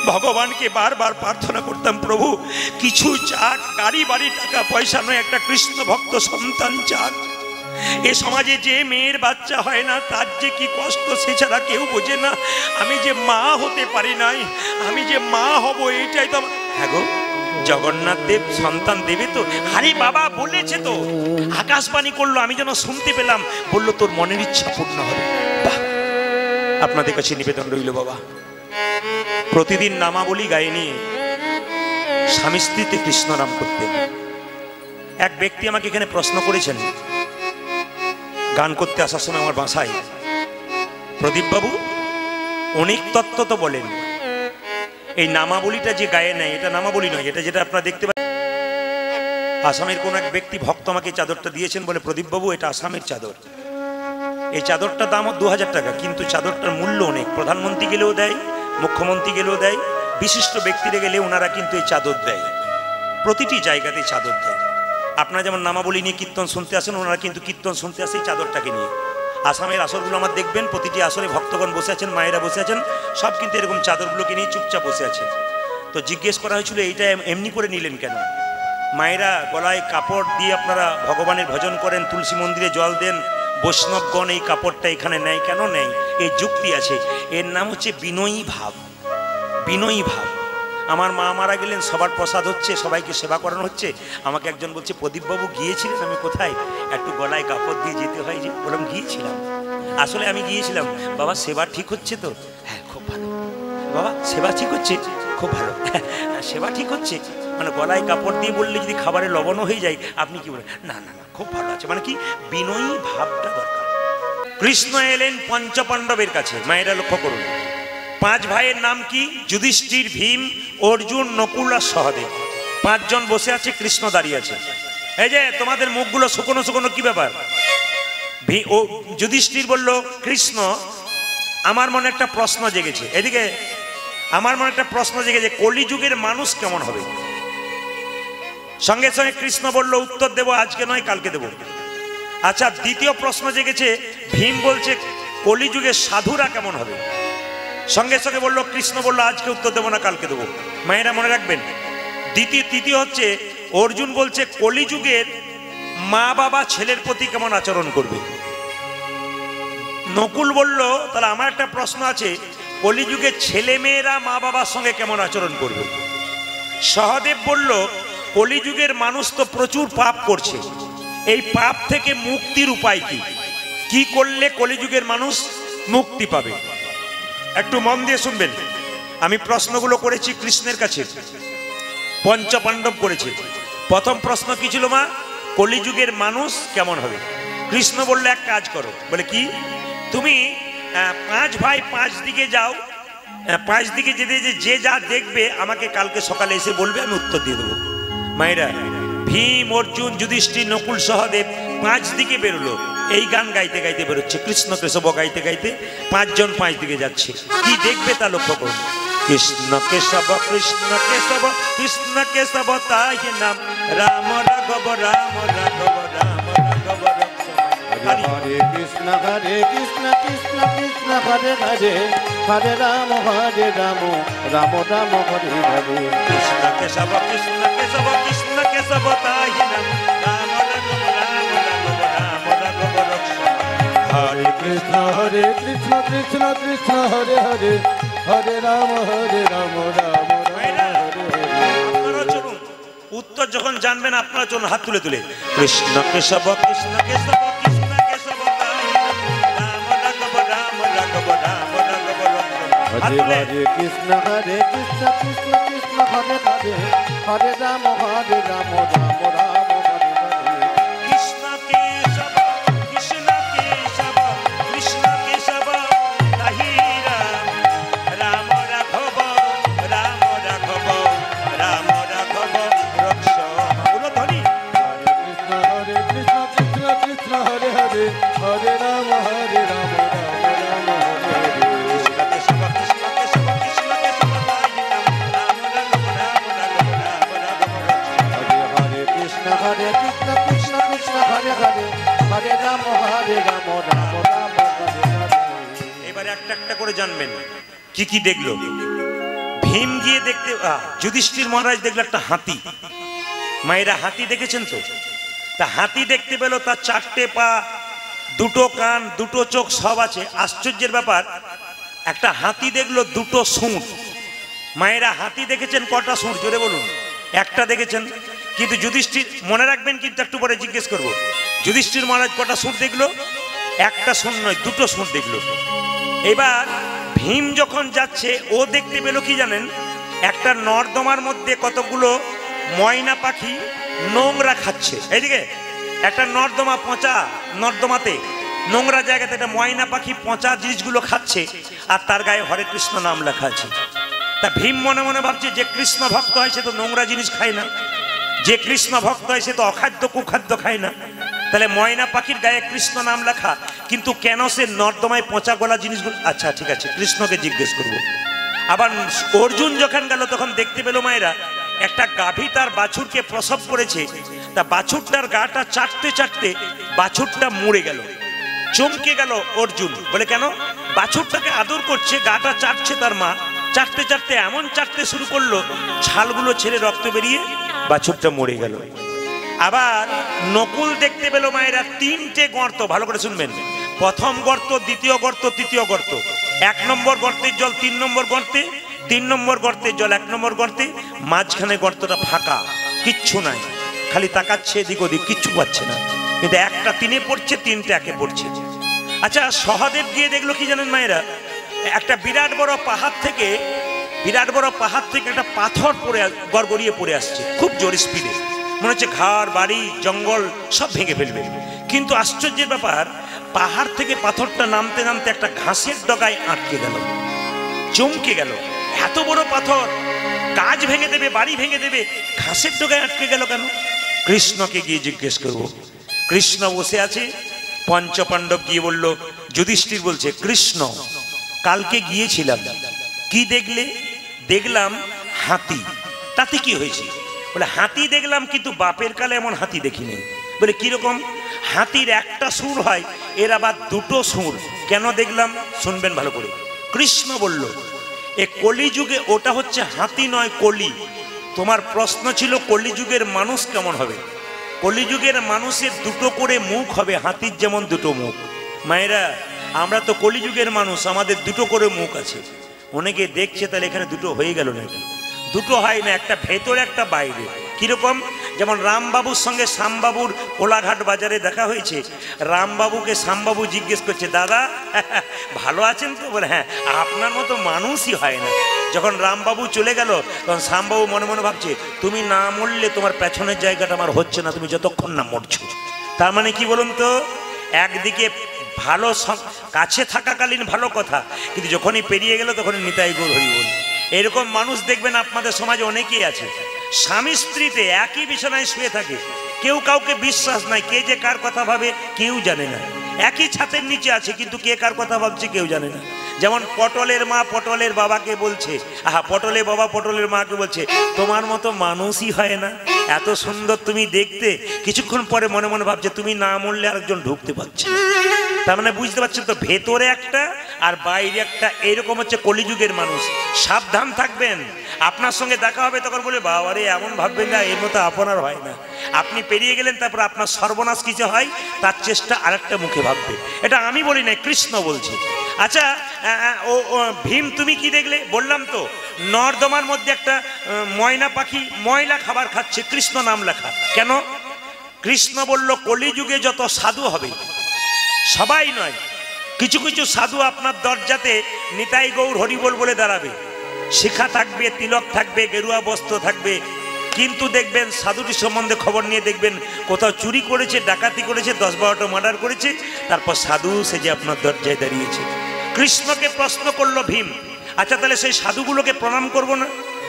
ভগবানকে বারবার প্রার্থনা করতাম, প্রভু কিছু চাক, গাড়ি বাড়ি টাকা পয়সা নয়, একটা কৃষ্ণ ভক্ত সন্তান চাক। এ সমাজে যে মেয়ের বাচ্চা হয় না তার যে কি কষ্ট সে ছাড়া কেউ বোঝে না। আমি যে মা হতে পারি নাই, আমি যে মা হব এইটাই তো। হ্যাঁ গো, জগন্নাথ দেব সন্তান দেবে তো? আরে বাবা বলেছে তো, আকাশবাণী করলো, আমি যেন শুনতে পেলাম, বললো তোর মনের ইচ্ছা পূর্ণ হবে। বাহ! আপনাদের কাছে নিবেদন রইল বাবা, প্রতিদিন নামাবলী গায়ে নিয়ে স্বামী স্ত্রীতে কৃষ্ণ নাম করতেন। এক ব্যক্তি আমাকে এখানে প্রশ্ন করেছেন গান করতে আসার সময় আমার বাসায়, প্রদীপ বাবু অনেক তত্ত্ব তো বলেন, এই নামাবলীটা যে গায়ে নেয় এটা নামাবলী নয়, এটা যেটা আপনারা দেখতে পাচ্ছেন। আসামের কোন এক ব্যক্তি ভক্ত আমাকে চাদরটা দিয়েছেন, বলে প্রদীপ বাবু এটা আসামের চাদর, এই চাদরটার দাম 2000 টাকা, কিন্তু চাদরটার মূল্য অনেক। প্রধানমন্ত্রী গেলেও দেয়, মুখ্যমন্ত্রী গেলেও দেয়, বিশিষ্ট ব্যক্তিরা গেলে ওনারা কিন্তু এই চাদর দেয়, প্রতিটি জায়গাতে চাদর দেয়। আপনারা যেমন নামাবলী নিয়ে কীর্তন শুনতে আসেন, ওনারা কিন্তু কীর্তন শুনতে আসে এই চাদরটাকে নিয়ে। আসামের আসরগুলো আমার দেখবেন, প্রতিটি আসরে ভক্তগণ বসে আছেন, মায়েরা বসে আছেন, সব কিন্তু এরকম চাদরগুলোকে নিয়ে চুপচাপ বসে আছে। তো জিজ্ঞেস করা হয়েছিল এইটা এমনি করে নিলেন কেন? মায়েরা গলায় কাপড় দিয়ে আপনারা ভগবানের ভজন করেন, তুলসী মন্দিরে জল দেন, বৈষ্ণবগণ এই কাপড়টা এখানে নেয় কেন নেয়? এই যুক্তি আছে, এর নাম হচ্ছে বিনয়ী ভাব। বিনয়ী ভাব। আমার মা মারা গেলেন, সবার প্রসাদ হচ্ছে, সবাইকে সেবা করানো হচ্ছে, আমাকে একজন বলছে প্রদীপবাবু গিয়েছিলেন? আমি কোথায়? একটু গলায় কাপড় দিয়ে যেতে হয় যে, বললাম গিয়েছিলাম। আসলে আমি গিয়েছিলাম, বাবা সেবা ঠিক হচ্ছে তো? হ্যাঁ খুব ভালো। বাবা সেবা ঠিক হচ্ছে? খুব ভালো। সেবা ঠিক হচ্ছে মানে গলায় কাপড় দিয়ে বললে যদি খাবারে লবণও হয়ে যায় আপনি কি বলেন? না না না খুব ভালো আছে, মানে কি বিনয়ী ভাবটা দরকার। কৃষ্ণ এলেন পঞ্চপাণ্ডবের কাছে, মায়েরা লক্ষ্য করুন, 5 ভাইয়ের নাম কি? যুধিষ্ঠির, ভীম, অর্জুন, নকুল আর সহদেব। 5 জন বসে আছে, কৃষ্ণ দাঁড়িয়ে আছে। এই যে তোমাদের মুখগুলো শুকনো শুকনো কি ব্যাপার? যুধিষ্ঠির বলল, কৃষ্ণ আমার মনে একটা প্রশ্ন জেগেছে, এদিকে আমার মনে একটা প্রশ্ন জেগেছে, কলিযুগের মানুষ কেমন হবে? সঙ্গে সঙ্গে কৃষ্ণ বলল, উত্তর দেব আজকে নয় কালকে দেব। আচ্ছা দ্বিতীয় প্রশ্ন জেগেছে, ভীম বলছে কলিযুগের সাধুরা কেমন হবে? সঙ্গে সঙ্গে বলল, কৃষ্ণ বলল আজকে উত্তর দেবো না কালকে দেবো। মায়েরা মনে রাখবেন। তৃতীয় হচ্ছে অর্জুন বলছে কলিযুগের মা বাবা ছেলের প্রতি কেমন আচরণ করবে। নকুল বলল, তাহলে আমার একটা প্রশ্ন আছে, কলিযুগের ছেলে মেয়েরা মা বাবার সঙ্গে কেমন আচরণ করবে। সহদেব বলল, কলিযুগের মানুষ তো প্রচুর পাপ করছে, এই পাপ থেকে মুক্তির উপায় কি? কি করলে কলিযুগের মানুষ মুক্তি পাবে? একটু মন দিয়ে শুনবেন। আমি প্রশ্নগুলো করেছি কৃষ্ণের কাছে, পঞ্চপাণ্ডব করেছে। প্রথম প্রশ্ন কি ছিল মা? কলিযুগের মানুষ কেমন হবে? কৃষ্ণ বললে এক কাজ করো। বলে কি? তুমি 5 ভাই 5 দিকে যাও, 5 দিকে যেতে যে যা দেখবে আমাকে কালকে সকালে এসে বলবে, আমি উত্তর দিয়ে দেবো। মায়েরা, ভীম, অর্জুন, যুধিষ্ঠির, নকুল, সহদেব 5 দিকে বেরোলো, এই গান গাইতে গাইতে বেরোচ্ছে, কৃষ্ণ কেশব গাইতে গাইতে 5 জন 5 দিকে যাচ্ছে। কি দেখবে তা লক্ষ্য করুন। কৃষ্ণ কেশব কৃষ্ণ কেশব কৃষ্ণ কেশব তাই নাম, রাম রাঘব রাম রাঘব রাম রাঘব হরে কৃষ্ণ কৃষ্ণ কৃষ্ণ হরে হরে, হরে রাম রাম রাম হরে হরে। কৃষ্ণ কেশব কৃষ্ণ কেশব কৃষ্ণ কেশব তাই নাম, রাম রাঘব রাম রাঘব রাম কৃষ্ণ হরে কৃষ্ণ কৃষ্ণ কৃষ্ণ হরে হরে হরে রাম রাম রাম হরে হরে। আপনারা চলুন, উত্তর যখন জানবেন আপনারা চলুন হাত তুলে তুলে, কৃষ্ণ কেশব কৃষ্ণ কেশব কৃষ্ণ কেশব রাম রাঘব রাম রাঘব রাম রাঘব রাম। হরে হরে কৃষ্ণ কৃষ্ণ কৃষ্ণ হরে হরে হরে রাম রাম রাম হরে হরে। কৃষ্ণ কেশব কৃষ্ণ কেশব কৃষ্ণ কেশব রাহি রাম রাম রাঘব রাম রাঘব রাম রাঘব রক্ষ। বলো ধ্বনি। হরে কৃষ্ণ কৃষ্ণ কৃষ্ণ হরে হরে হরে রাম রাম রাম হরে হরে। কৃষ্ণ কেশব কৃষ্ণ কেশব কৃষ্ণ কেশব রাহি রাম রাম রাঘব রাম রাঘব রাম রাঘব রক্ষ। হরে হরে কৃষ্ণ কৃষ্ণ কৃষ্ণ হরে হরে হরে রাম রাম রাম হরে হরে। এবারে একটা একটা করে জানবেন কি কি দেখলো। ভীম গিয়ে দেখতে যুধিষ্ঠির মহারাজ দেখলো একটা হাতি। মায়েরা হাতি দেখেছেন তো? তা হাতি দেখতে পেল, তার চারটে পা, দুটো কান, দুটো চোখ সব আছে। আশ্চর্যের ব্যাপার, একটা হাতি দেখলো দুটো সুঁড়। মায়েরা হাতি দেখেছেন কটা সুঁড় জোরে বলুন? একটা দেখেছেন। কিন্তু যুধিষ্ঠির, মনে রাখবেন কিন্তু একটু পরে জিজ্ঞেস করব, যুধিষ্ঠির মহারাজ কটা সুঁড় দেখলো? একটা সুঁড় নয়, দুটো সুঁড় দেখলো। এবার ভীম যখন যাচ্ছে ও দেখতে পেল কি জানেন, একটা নর্দমার মধ্যে কতগুলো ময়না পাখি নোংরা খাচ্ছে। এইদিকে একটা নর্দমা, পচা নর্দমাতে, নোংরা জায়গাতে একটা ময়না পাখি পচা জিনিসগুলো খাচ্ছে, আর তার গায়ে হরে কৃষ্ণ নাম লেখা আছে। তা ভীম মনে মনে ভাবছে, যে কৃষ্ণ ভক্ত হয় সে তো নোংরা জিনিস খায় না, যে কৃষ্ণ ভক্ত হয় সে তো অখাদ্য কুখাদ্য খায় না, তাহলে ময়না পাখির গায়ে কৃষ্ণ নাম লেখা, কিন্তু কেন সে নর্দমায় পচা গলা জিনিসগুলো? আচ্ছা ঠিক আছে, কৃষ্ণকে জিজ্ঞেস করব। আবার অর্জুন যখন গেল তখন দেখতে পেল মায়েরা একটা গাভী তার বাছুরকে প্রসব করেছে। তা বাছুরটার গাটা চাটতে চাটতে বাছুরটা মরে গেল। চমকে গেল অর্জুন, বলে কেন? বাছুরটাকে আদর করছে, গাটা চাটছে তার মা, চাটতে চাটতে এমন চাটতে শুরু করলো ছালগুলো ছেড়ে রক্ত বেরিয়ে বাছুরটা মরে গেল। আবার নকুল দেখতে পেল মায়েরা তিনটে গর্ত, ভালো করে শুনবেন, প্রথম গর্ত, দ্বিতীয় গর্ত, তৃতীয় গর্ত। 1 নম্বর গর্তের জল 3 নম্বর গর্তে, 3 নম্বর গর্তের জল 1 নম্বর গর্তে, মাঝখানে গর্তটা ফাঁকা, কিচ্ছু নাই, খালি তাকাচ্ছে এদিক ওদিক, কিচ্ছু পাচ্ছে না। কিন্তু একটা 3-এ পড়ছে, 3টে 1-এ পড়ছে। আচ্ছা, সহদেব গিয়ে দেখলো কি জানেন মায়েরা, একটা বিরাট বড় পাহাড় থেকে একটা পাথর পড়ে গড়গড়িয়ে পড়ে আসছে খুব জোর স্পিডে, মনে হচ্ছে ঘর বাড়ি জঙ্গল সব ভেঙে ফেলবে। কিন্তু আশ্চর্যের ব্যাপার, পাহাড় থেকে পাথরটা নামতে নামতে একটা ঘাসের ডগায় আটকে গেল। চমকে গেল, এত বড় পাথর গাছ ভেঙে দেবে, বাড়ি ভেঙে দেবে, ঘাসের ডগায় আটকে গেল কেন? কৃষ্ণকে গিয়ে জিজ্ঞেস করব। কৃষ্ণ বসে আছে। পঞ্চপাণ্ডব গিয়ে বলল, যুধিষ্ঠির বলছে, কৃষ্ণ কালকে গিয়েছিলাম, কি দেখলে? দেখলাম হাতি। তাতে কি হয়েছে? বলে হাতি দেখলাম, কিন্তু বাপের কালে এমন হাতি দেখিনি। বলে কিরকম? হাতির একটা সুর হয়, এর আবার দুটো সুর। কেন দেখলাম শুনবেন ভালো করে। কৃষ্ণ বলল, এ কলিযুগে ওটা হচ্ছে হাতি নয়, কলি। তোমার প্রশ্ন ছিল কলিযুগের মানুষ কেমন হবে? কলিযুগের মানুষের দুটো করে মুখ হবে, হাতির যেমন দুটো মুখ। মায়েরা, আমরা তো কলিযুগের মানুষ, আমাদের দুটো করে মুখ আছে। অনেকে দেখছে, তাহলে এখানে দুটো হয়ে গেল নাকি? দুটো হয় না, একটা ভেতরে একটা বাইরে। কিরকম? যেমন রামবাবুর সঙ্গে শ্যামবাবুর কোলাঘাট বাজারে দেখা হয়েছে। রামবাবুকে শ্যামবাবু জিজ্ঞেস করছে, দাদা ভালো আছেন তো? বলে হ্যাঁ। আপনার মতো মানুষই হয় না। যখন রামবাবু চলে গেল তখন শ্যামবাবু মনে মনে ভাবছে, তুমি না মরলে তোমার পেছনের জায়গাটা আমার হচ্ছে না, তুমি যতক্ষণ না মরছো। তার মানে কি বলুন তো? একদিকে ভালো কাছে থাকাকালীন ভালো কথা, কিন্তু যখনই পেরিয়ে গেল তখনই নিতাই গৌর হরি বল। এরকম মানুষ দেখবেন আপনাদের সমাজে অনেকেই আছে। স্বামী স্ত্রীতে একই বিছানায় শুয়ে থাকে, কেউ কাউকে বিশ্বাস নাই, কে যে কার কথা ভাবে কেউ জানে না। একই ছাদের নিচে আছে, কিন্তু কে কার কথা ভাবছে কেউ জানে না। যেমন পটলের মা পটলের বাবাকে বলছে, পটলের বাবা পটলের মাকে বলছে, তোমার মতো মানুষই হয় না, এত সুন্দর তুমি দেখতে। কিছুক্ষণ পরে মনে মনে ভাবছে, তুমি না মরলে আরেকজন ঢুকতে পারছে না। তার মানে বুঝতে পারছেন তো, ভেতরে একটা আর বাইরে একটা, এরকম হচ্ছে কলিযুগের মানুষ। সাবধান থাকবেন। আপনার সঙ্গে দেখা হবে তখন বলে বাবা রে এমন ভাববেন না, এর মতো আপনার হয় না। আপনি পেরিয়ে গেলেন, তারপর আপনার সর্বনাশ কিছু হয়, তার চেষ্টা আরেকটা মুখে ভাববে। এটা আমি বলি না, কৃষ্ণ বলছে। আচ্ছা ও ভীম তুমি কি দেখলে? বললাম তো নর্দমার মধ্যে একটা ময়না পাখি ময়লা খাবার খাচ্ছে, কৃষ্ণ নাম লেখা। কেন? কৃষ্ণ বলল কলিযুগে যত সাধু হবে, সবাই নয়, কিছু কিছু সাধু আপনার দরজাতে নিতাই গৌর হরিবোল বলে দাঁড়াবে, শিখা থাকবে, তিলক থাকবে, গেরুয়া বস্ত্র থাকবে, কিন্তু দেখবেন সাধুটি সম্বন্ধে খবর নিয়ে দেখবেন কোথাও চুরি করেছে, ডাকাতি করেছে, 10-12টা মার্ডার করেছে, তারপর সাধু সেজে আপনার দরজায় দাঁড়িয়েছে। কৃষ্ণকে প্রশ্ন করলো ভীম, আচ্ছা তাহলে সেই সাধুগুলোকে প্রণাম করব না?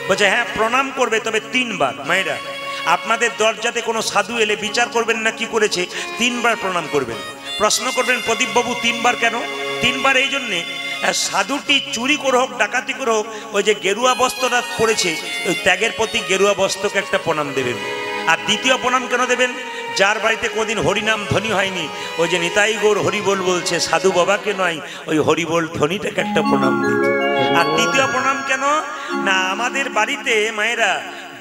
বলছে হ্যাঁ প্রণাম করবে, তবে 3 বার। মায়েরা, আপনাদের দরজাতে কোনো সাধু এলে বিচার করবেন না কি করেছে, 3 বার প্রণাম করবেন। প্রশ্ন করবেন প্রদীপবাবু 3 বার কেন? 3 বার এই জন্যে, সাধুটি চুরি করে হোক, ডাকাতি করে হোক, ওই যে গেরুয়া বস্ত্রটা পড়েছে, ওই ত্যাগের প্রতি গেরুয়া বস্ত্রকে একটা প্রণাম দেবেন। আর দ্বিতীয় প্রণাম কেন দেবেন? যার বাড়িতে কোনোদিন হরিনাম ধ্বনি হয়নি, ওই যে নিতাই গৌর হরিবোল বলছে, সাধু বাবাকে নয়, ওই হরিবোল ধ্বনিটাকে একটা প্রণাম দিন। আর তৃতীয় প্রণাম কেন না, আমাদের বাড়িতে মায়েরা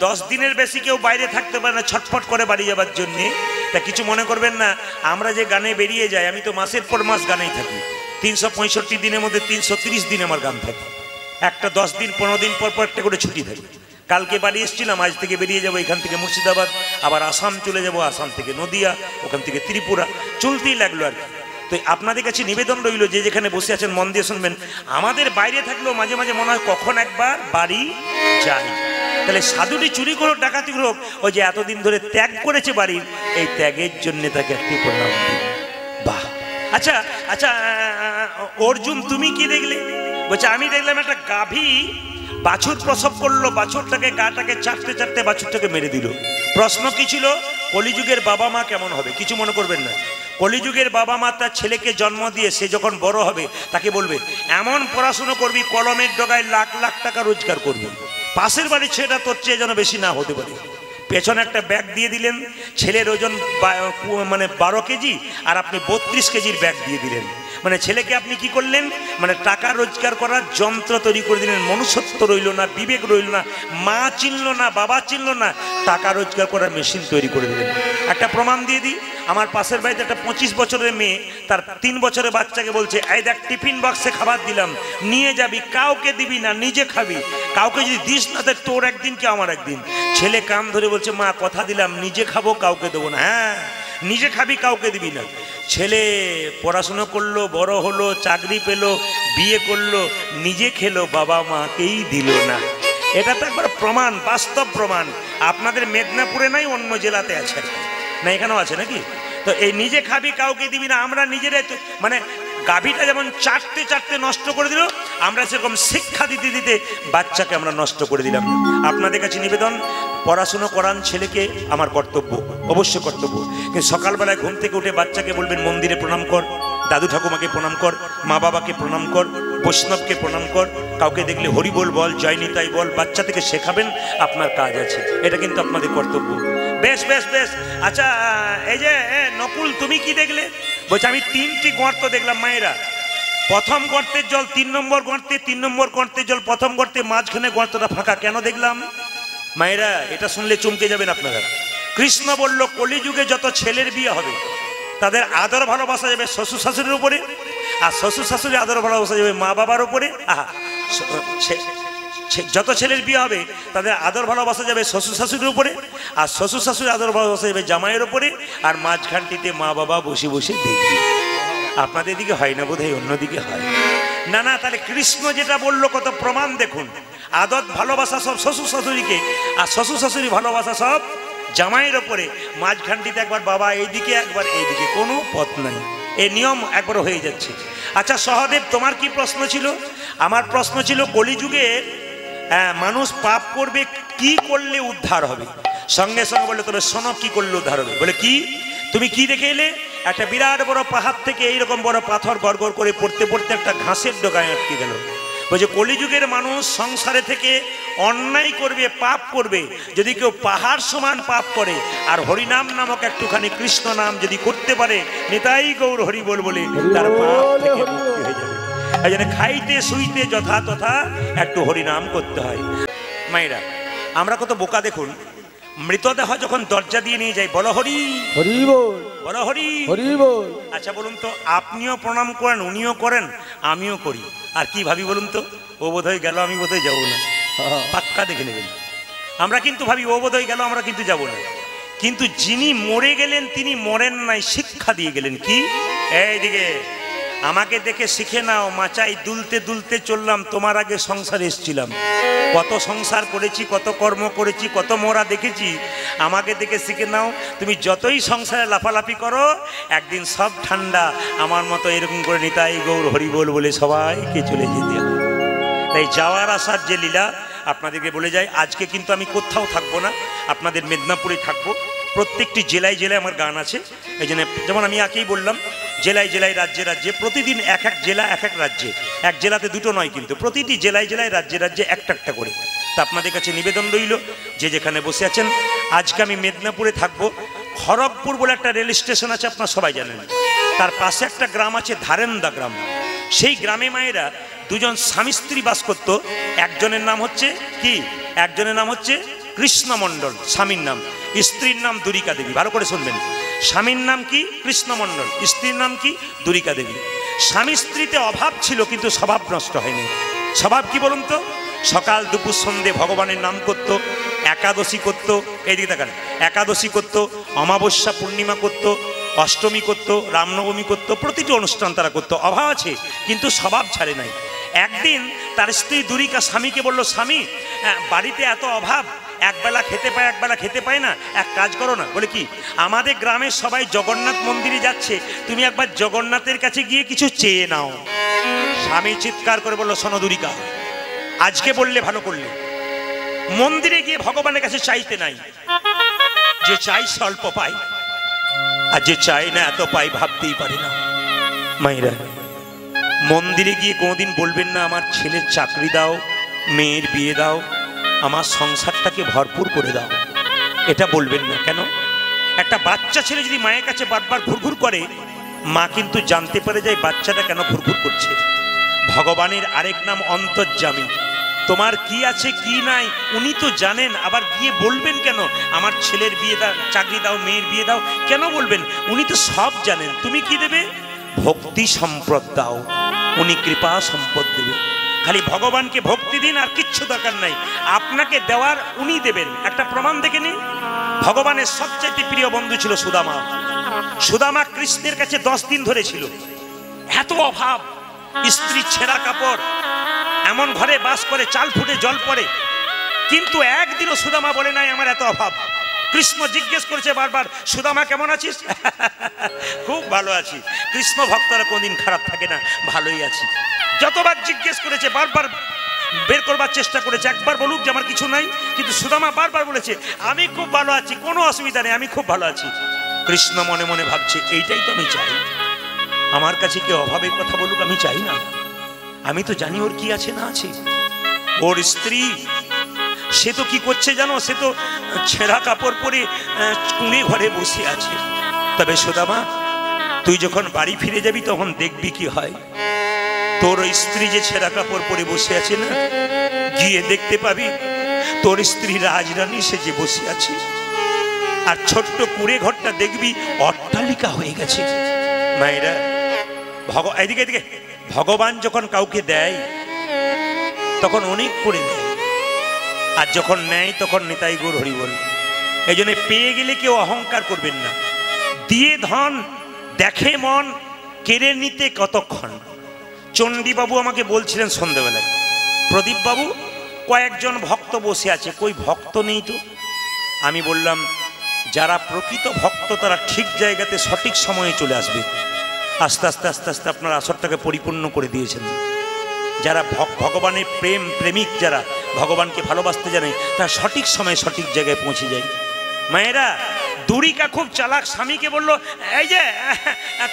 10 দিনের বেশি কেউ বাইরে থাকতে পারে না, ছটফট করে বাড়ি যাবার জন্যে। তা কিছু মনে করবেন না, আমরা যে গানে বেরিয়ে যাই, আমি তো মাসের পর মাস গানেই থাকি, 365 দিনের মধ্যে 330 দিন আমার গান থাকে। একটা 10 দিন 15 দিন পর পর একটা করে ছুটি থাকে। কালকে বাড়ি এসেছিলাম, আজ থেকে বেরিয়ে যাবো এখান থেকে মুর্শিদাবাদ, আবার আসাম চলে যাব, আসাম থেকে নদিয়া, ওখান থেকে ত্রিপুরা, চলতেই লাগলো আর কি। তো আপনাদের কাছে নিবেদন রইল, যে যেখানে বসে আছেন মন দিয়ে শুনবেন, আমাদের বাইরে থাকলেও মাঝে মাঝে মনে হয় কখন একবার বাড়ি যাই। তাহলে সাধুটি চুরি করো, ডাকাতি করো, ওই যে এতদিন ধরে ত্যাগ করেছে বাড়ির, এই ত্যাগের জন্য তাকে একটি প্রণাম দিই। বাহ। আচ্ছা আচ্ছা অর্জুন তুমি কি দেখলে? বলছে আমি দেখলাম একটা গাভী বাছুর প্রসব করলো, বাছুরটাকে গাটাকে চাটতে চাটতে বাছুরটাকে মেরে দিল। প্রশ্ন কি ছিল? কলিযুগের বাবা মা কেমন হবে? কিছু মনে করবেন না, কলিযুগের বাবা মা তার ছেলেকে জন্ম দিয়ে সে যখন বড় হবে তাকে বলবে এমন পড়াশুনো করবি, কলমের ডগায় লাখ লাখ টাকা রোজগার করবি, পাশের বাড়ির ছেলেটা তোর চেয়ে যেন বেশি না হতে পারে। পেছনে একটা ব্যাগ দিয়ে দিলেন, ছেলের ওজন মানে 12 কেজি, আর আপনি 32 কেজির ব্যাগ দিয়ে দিলেন। মানে ছেলেকে আপনি কি করলেন, মানে টাকা রোজগার করার যন্ত্র তৈরি করে দিলেন। মনুষ্যত্ব রইল না, বিবেক রইল না, মা চিনল না, বাবা চিনল না, টাকা রোজগার করার মেশিন তৈরি করে দিলেন। একটা প্রমাণ দিয়ে দিই, আমার পাশের বাড়িতে একটা 25 বছরের মেয়ে তার 3 বছরের বাচ্চাকে বলছে, এই দেখ টিফিন বক্সে খাবার দিলাম, নিয়ে যাবি, কাউকে দিবি না, নিজে খাবি, কাউকে যদি দিস না তাই তোর একদিন কি আমার একদিন। ছেলে কান ধরে বলছে, মা কথা দিলাম নিজে খাবো, কাউকে দেবো না। হ্যাঁ নিজে খাবি, কাউকে দিবি না। ছেলে পড়াশুনো করলো, বড় হলো, চাকরি পেলো, বিয়ে করলো, নিজে খেলো, বাবা মাকেই দিল না। এটা তো একবার প্রমাণ, বাস্তব প্রমাণ। আপনাদের মেদিনীপুরে নাই, অন্য জেলাতে আছে না, এখানেও আছে নাকি? তো এই নিজে খাবি কাউকে দিবি না, আমরা নিজেরাই তো, মানে গাভীটা যেমন চাটতে চাটতে নষ্ট করে দিল, আমরা সেরকম শিক্ষা দিতে দিতে বাচ্চাকে আমরা নষ্ট করে দিলাম। আপনাদের কাছে নিবেদন, পড়াশুনো করান ছেলেকে, আমার কর্তব্য, অবশ্য কর্তব্য। কিন্তু সকালবেলায় ঘুম থেকে উঠে বাচ্চাকে বলবেন মন্দিরে প্রণাম কর, দাদু ঠাকুমাকে প্রণাম কর, মা বাবাকে প্রণাম কর, বৈষ্ণবকে প্রণাম কর, কাউকে দেখলে হরি বল বল, জয় নিতাই বল, বাচ্চা থেকে শেখাবেন, আপনার কাজ আছে। এটা কিন্তু আপনাদের কর্তব্য। বেশ বেশ বেশ। আচ্ছা এই যে নকুল তুমি কি দেখলে? বলছে আমি 3টি গর্ত দেখলাম মায়েরা। প্রথম গর্তের জল 3 নম্বর গর্তে, 3 নম্বর গর্তের জল প্রথম গর্তে, মাঝখানে গর্তটা ফাঁকা। কেন দেখলাম মায়েরা? এটা শুনলে চমকে যাবেন আপনারা। কৃষ্ণ বলল কলিযুগে যত ছেলের বিয়ে হবে তাদের আদর ভালোবাসা যাবে শ্বশুর শাশুড়ির উপরে, আর শ্বশুর শাশুড়ি আদর ভালোবাসা যাবে মা বাবার উপরে। যত ছেলের বিয়ে হবে তাদের আদর ভালোবাসা যাবে শ্বশুর শাশুড়ির উপরে, আর শ্বশুর শাশুড়ি আদর ভালোবাসা যাবে জামাইয়ের উপরে, আর মাঝখানটিতে মা বাবা বসে বসে দেখবে। আপনাদের দিকে হয় না বোধহয়, অন্যদিকে হয়। না না, তাহলে কৃষ্ণ যেটা বললো কত প্রমাণ দেখুন। আদর ভালোবাসা সব শ্বশুর শাশুড়িকে, আর শ্বশুর শাশুড়ি ভালোবাসা সব জামাইয়ের ওপরে, মাঝখানটিতে একবার বাবা এইদিকে একবার এইদিকে, কোনো পথ নাই। এই নিয়ম একবার হয়ে যাচ্ছে। আচ্ছা সহদেব তোমার কি প্রশ্ন ছিল? আমার প্রশ্ন ছিল কলিযুগে মানুষ পাপ করবে, কি করলে উদ্ধার হবে? সঙ্গে সঙ্গে বললে তবে শোনো কি করলে উদ্ধার হবে। বলে কি? তুমি কি দেখে এলে? একটা বিরাট বড় পাহাড় থেকে এইরকম বড় পাথর গড়গড় করে পড়তে পড়তে একটা ঘাসের ডগায় আটকে গেল। বলছে কলিযুগের মানুষ সংসারে থেকে অন্যায় করবে, পাপ করবে, যদি কেউ পাহাড় সমান পাপ করে আর হরিনাম নামক একটুখানি কৃষ্ণ নাম যদি করতে পারে, নিতাই গৌর হরি বল বলে তার পাপ থেকে মুক্তি হয়ে যাবে। এই জন্য খাইতে শুইতে যথা তথা একটু হরিনাম করতে হয়। মায়েরা, আমরা কত বোকা দেখুন, মৃতদেহ যখন দরজা দিয়ে নিয়ে যাই, বলো হরি হরি বল, বলো হরি হরি বল। আচ্ছা বলুন তো, আপনিও প্রণাম করেন, উনিও করেন, আমিও করি, আর কি ভাবি বলুন তো, ও বোধহয় গেল, আমি বোধহয় যাবো না। পাক্কা দেখে নেবেন, আমরা কিন্তু ভাবি ও বোধহয় গেল, আমরা কিন্তু যাব না। কিন্তু যিনি মরে গেলেন তিনি মরেন নাই, শিক্ষা দিয়ে গেলেন। কি? এইদিকে আমাকে দেখে শিখে নাও, মাচাই দুলতে দুলতে চললাম, তোমার আগে সংসারে এসেছিলাম, কত সংসার করেছি, কত কর্ম করেছি, কত মরা দেখেছি, আমাকে দেখে শিখে নাও। তুমি যতই সংসারে লাফালাফি করো, একদিন সব ঠান্ডা আমার মতো এরকম করে নিতাই গৌর হরি বল বলে সবাইকে চলে যেতে হবে। তাই যাওয়ার আসার যে লীলা আপনাদেরকে বলে যাই, আজকে কিন্তু আমি কোথাও থাকবো না, আপনাদের মেদিনীপুরে থাকবো। প্রত্যেকটি জেলায় জেলায় আমার গান আছে। এই জন্য যেমন আমি আগেই বললাম, জেলায় জেলায় রাজ্যে রাজ্যে প্রতিদিন এক এক জেলা এক এক রাজ্যে, এক জেলাতে দুটো নয় কিন্তু প্রতিটি জেলায় জেলায় রাজ্যে রাজ্যে একটা একটা করে। তা আপনাদের কাছে নিবেদন রইল, যে যেখানে বসে আছেন, আজকে আমি মেদিনীপুরে থাকবো। খড়গপুর বলে একটা রেল স্টেশন আছে, আপনারা সবাই জানেন, তার পাশে একটা গ্রাম আছে ধারেন্দা গ্রাম। সেই গ্রামে মায়েরা দুজন স্বামী স্ত্রী বাস করতো। একজনের নাম হচ্ছে কি? একজনের নাম হচ্ছে কৃষ্ণ মণ্ডল, স্বামীর নাম, স্ত্রীর নাম দুরিকা দেবী। ভালো করে শুনবেন, স্বামীর নাম কি? কৃষ্ণ মণ্ডল, স্ত্রীর নাম কি? দুরিকা দেবী। স্বামী স্ত্রীতে অভাব ছিল, কিন্তু স্বভাব নষ্ট হয়নি। স্বভাব কি বলুন তো? সকাল দুপুর সন্ধে ভগবানের নাম করত, একাদশী করত, এইদিকে দেখান, একাদশী করত, অমাবস্যা পূর্ণিমা করত, অষ্টমী করত, রামনবমী করত, প্রতিটি অনুষ্ঠান তারা করত। অভাব আছে কিন্তু স্বভাব ছাড়ে নাই। একদিন তার স্ত্রী দুরিকা স্বামীকে বলল, স্বামী, বাড়িতে এত অভাব, একবেলা খেতে পায় একবেলা খেতে পায় না, এক কাজ করো না। বলে কি? আমাদের গ্রামের সবাই জগন্নাথ মন্দিরে যাচ্ছে, তুমি একবার জগন্নাথের কাছে গিয়ে কিছু চেয়ে নাও। স্বামী চিৎকার করে বলল, শোনো দুরিকা, আজকে বললে ভালো করলে, মন্দিরে গিয়ে ভগবানের কাছে চাইতে নাই, যে চাই সে অল্প পাই, আর যে চাই না এত পাই ভাবতেই পারি না। মায়েরা, মন্দিরে গিয়ে কোনোদিন বলবেন না আমার ছেলের চাকরি দাও, মেয়ের বিয়ে দাও, আমার সংসারটাকে ভরপুর করে দাও, এটা বলবেন না। কেন? একটা বাচ্চা ছেলে যদি মায়ের কাছে বারবার ঘুরঘুর করে, মা কিন্তু জানতে পারে যায় বাচ্চাটা কেন ঘুরঘুর করছে। ভগবানের আরেক নাম অন্তর্যামী। তোমার কি আছে কি নাই উনি তো জানেন, আবার গিয়ে বলবেন কেন আমার ছেলের বিয়ে দাও, চাকরি দাও, মেয়ের বিয়ে দাও, কেন বলবেন? উনি তো সব জানেন। তুমি কি দেবে? ভক্তি সম্পদ দাও, উনি কৃপা সম্পদ দেবে। খালি ভগবানকে ভক্তি দিন, আর কিচ্ছু দরকার নাই, আপনাকে দেওয়ার উনি দেবেন। একটা প্রমাণ দেখে নিন, ভগবানের সবচেয়ে প্রিয় বন্ধু ছিল সুদামা। সুদামা কৃষ্ণের কাছে 10 দিন ধরে ছিল, এত অভাব, স্ত্রী ছেঁড়া কাপড়, এমন ঘরে বাস করে চাল ফুটে জল পড়ে, কিন্তু একদিনও সুদামা বলে নাই আমার এত অভাব। কৃষ্ণ জিজ্ঞেস করেছে বারবার, সুদামা কেমন আছিস? খুব ভালো আছি। কৃষ্ণ ভক্তরা কোনদিন খারাপ থাকে না, ভালোই আছি। যতবার জিজ্ঞেস করেছে বারবার বের করবার চেষ্টা করেছে, একবার বলুক যে আমার কিছু নাই, কিন্তু সুদামা বারবার বলেছে আমি খুব ভালো আছি, কোনো অসুবিধা নেই, আমি খুব ভালো আছি। কৃষ্ণ মনে মনে ভাবছে এইটাই তো আমি চাই, আমার কাছে কেউ অভাবের কথা বলুক, আমি চাই না। আমি তো জানি ওর কি আছে না আছে। ওর স্ত্রী সে তো কি করছে জানো? সে তো ছেঁড়া কাপড় পরে কুঁড়ে ঘরে বসে আছে। তবে সুদামা, তুই যখন বাড়ি ফিরে যাবি তখন দেখবি কি হয়। তোর স্ত্রী যে ছেঁড়া কাপড় পরে বসে আছে না, গিয়ে দেখতে পাবি তোর স্ত্রী রাজরানী সেজে বসে আছে, আর ছোট্ট কুঁড়ে ঘরটা দেখবি অট্টালিকা হয়ে গেছে। মায়েরা, এদিকে এদিকে, ভগবান যখন কাউকে দেয় তখন অনেক করে দেয়, আর যখন নেয় তখন নিতাই গৌর হরি বল। এই জন্য পেয়ে গেলে কেউ অহংকার করবেন না। দিয়ে ধন দেখে মন, কেড়ে নিতে কতক্ষণ। চণ্ডীবাবু আমাকে বলছিলেন সন্ধ্যাবেলায়, প্রদীপ বাবু কয়েকজন ভক্ত বসে আছে, কই ভক্ত নেই তো। আমি বললাম, যারা প্রকৃত ভক্ত তারা ঠিক জায়গাতে সঠিক সময়ে চলে আসবে। আস্তে আস্তে আস্তে আস্তে আপনার আসরটাকে পরিপূর্ণ করে দিয়েছেন। যারা ভগবানের প্রেমিক, যারা ভগবানকে ভালোবাসতে জানে, তারা সঠিক সময়ে সঠিক জায়গায় পৌঁছে যায়। মায়েরা, দুরিকা খুব চালাক, স্বামীকে বলল এই যে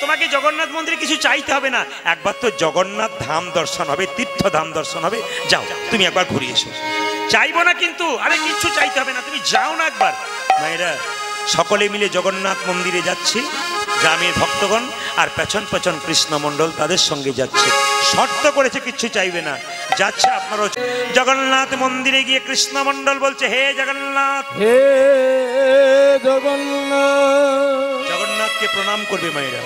তোমাকে জগন্নাথ মন্দিরে কিছু চাইতে হবে না, একবার তো জগন্নাথ ধাম দর্শন হবে, তীর্থ ধাম দর্শন হবে, যাও তুমি একবার ঘুরে এসো। চাইবো না কিন্তু, আরে কিচ্ছু চাইতে হবে না, তুমি যাও না একবার। মায়েরা সকলে মিলে জগন্নাথ মন্দিরে যাচ্ছে, গ্রামের ভক্তগণ, আর পেছন পেছন কৃষ্ণমণ্ডল তাদের সঙ্গে যাচ্ছে। শর্ত করেছে কিচ্ছু চাইবে না, যাচ্ছে। আপনারও জগন্নাথ মন্দিরে গিয়ে কৃষ্ণমণ্ডল বলছে, হে জগন্নাথ, হে জগন্নাথ। জগন্নাথকে প্রণাম করবে মায়েরা,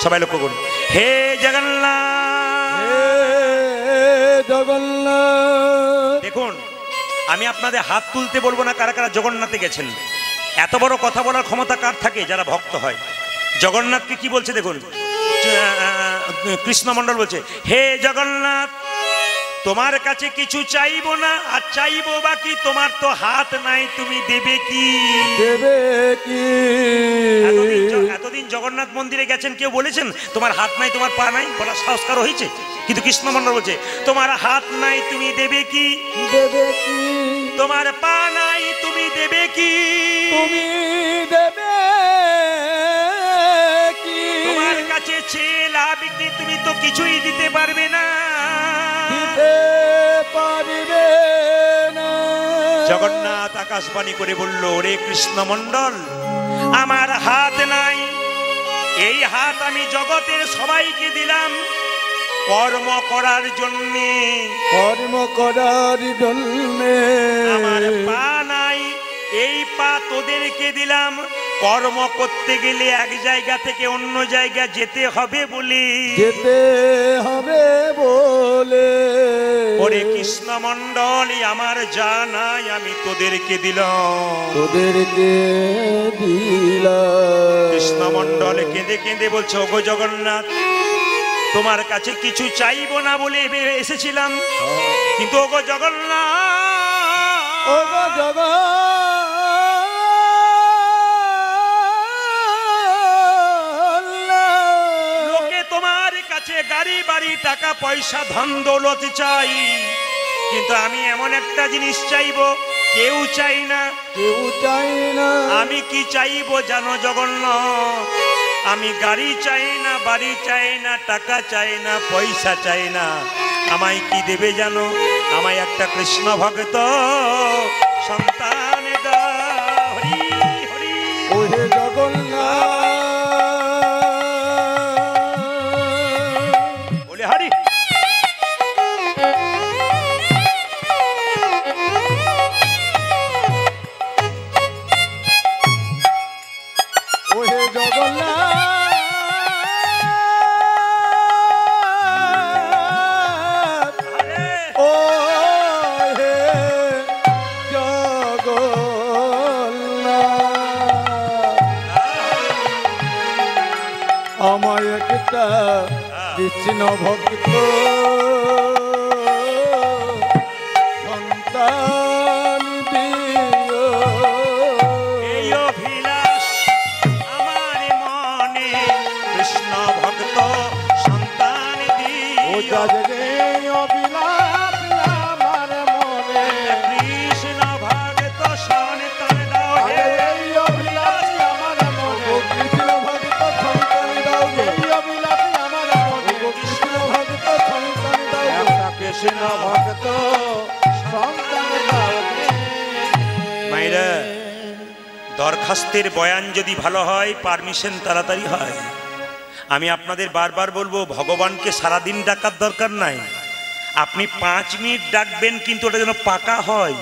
সবাই লক্ষ্য করুন, হে জগন্নাথ, হে জগন্নাথ। দেখুন আমি আপনাদের হাত তুলতে বলবো না কারা কারা জগন্নাথে গেছেন। এত বড় কথা বলার ক্ষমতা কার থাকে? যারা ভক্ত হয়। জগন্নাথকে কি বলছে দেখুন, কৃষ্ণমণ্ডল বলছে, হে জগন্নাথ, তোমার কাছে কিছু চাইবো না, আর চাইবো বাকি, তোমার তো হাত নাই, তুমি দেবে কি? দেবে কি? এতদিন জগন্নাথ মন্দিরে গেছেন, কেউ বলেছেন তোমার হাত নাই, তোমার পা নাই? বলার সংস্কার হয়েছে? কিন্তু কৃষ্ণমণ্ডল বলছে, তোমার হাত নাই, তুমি দেবে কি? দেবে কি? তোমার পা নাই, তুমি দেবে কি? তুমি দেবে কি? তোমার কাছে চেয়ে লাভ কি? তুমি তো কিছুই দিতে পারবে না। দিতে পারবে না। জগন্নাথ আকাশবাণী করে বলল, ওরে কৃষ্ণমণ্ডল, আমার হাত নাই, এই হাত আমি জগতের সবাইকে দিলাম কর্ম করার জন্যে, কর্ম করার জন্যে। আমার পা নাই, এই পা তোদেরকে দিলাম কর্ম করতে গেলে এক জায়গা থেকে অন্য জায়গা যেতে হবে বলে, যেতে হবে বলে। ওরে কৃষ্ণমণ্ডল, আমার যা নাই আমি তোদেরকে দিলাম, তোদেরকে দিলাম। কৃষ্ণমণ্ডল কেঁদে কেঁদে বলছে, ওগো জগন্নাথ, তোমার কাছে কিছু চাইবো না বলে এসেছিলাম, কিন্তু ওগো জগন্নাথ, ওগো জগন্নাথ, লোকে তোমার কাছে গাড়ি বাড়ি টাকা পয়সা ধন দৌলত চাই, কিন্তু আমি এমন একটা জিনিস চাইবো কেউ চাই না। কেউ চাই না। আমি কি চাইবো জানো জগন্নাথ? আমি গাড়ি চাই না, বাড়ি চাই না, টাকা চাই না, পয়সা চাই না। আমায় কি দেবে জানো? আমায় একটা কৃষ্ণ ভক্ত সন্তান দাও। হরি হরি। ওহে জগন্নাথ, বলে হরি। ওহে জগন্নাথ, ওহে জগন্নাথ, আমায় একটা কৃষ্ণ ভক্ত সন্তান দিও। এই অভিলাষ আমার মনে, কৃষ্ণ ভক্ত সন্তান ও দিও। জাগে অবিলাস আমার মনে, কৃষ্ণ ভক্ত সন্তান দাও হে। এই অবিলাস আমার মনে, কৃষ্ণ ভক্ত সন্তান দাও গে। এই অবিলাস আমার মনে, কৃষ্ণ ভক্ত সন্তান দাও গে। কৃষ্ণ ভক্ত সন্তান দাও গে। মায়েরা, দরখাস্তের বয়ান যদি ভালো হয়, পারমিশন তাড়াতাড়ি হয়। আমি আপনাদের বারবার বলবো, ভগবানকে সারাদিন ডাকার দরকার নাই, আপনি 5 মিনিট ডাকবেন, কিন্তু ওটা যেন পাকা হয়।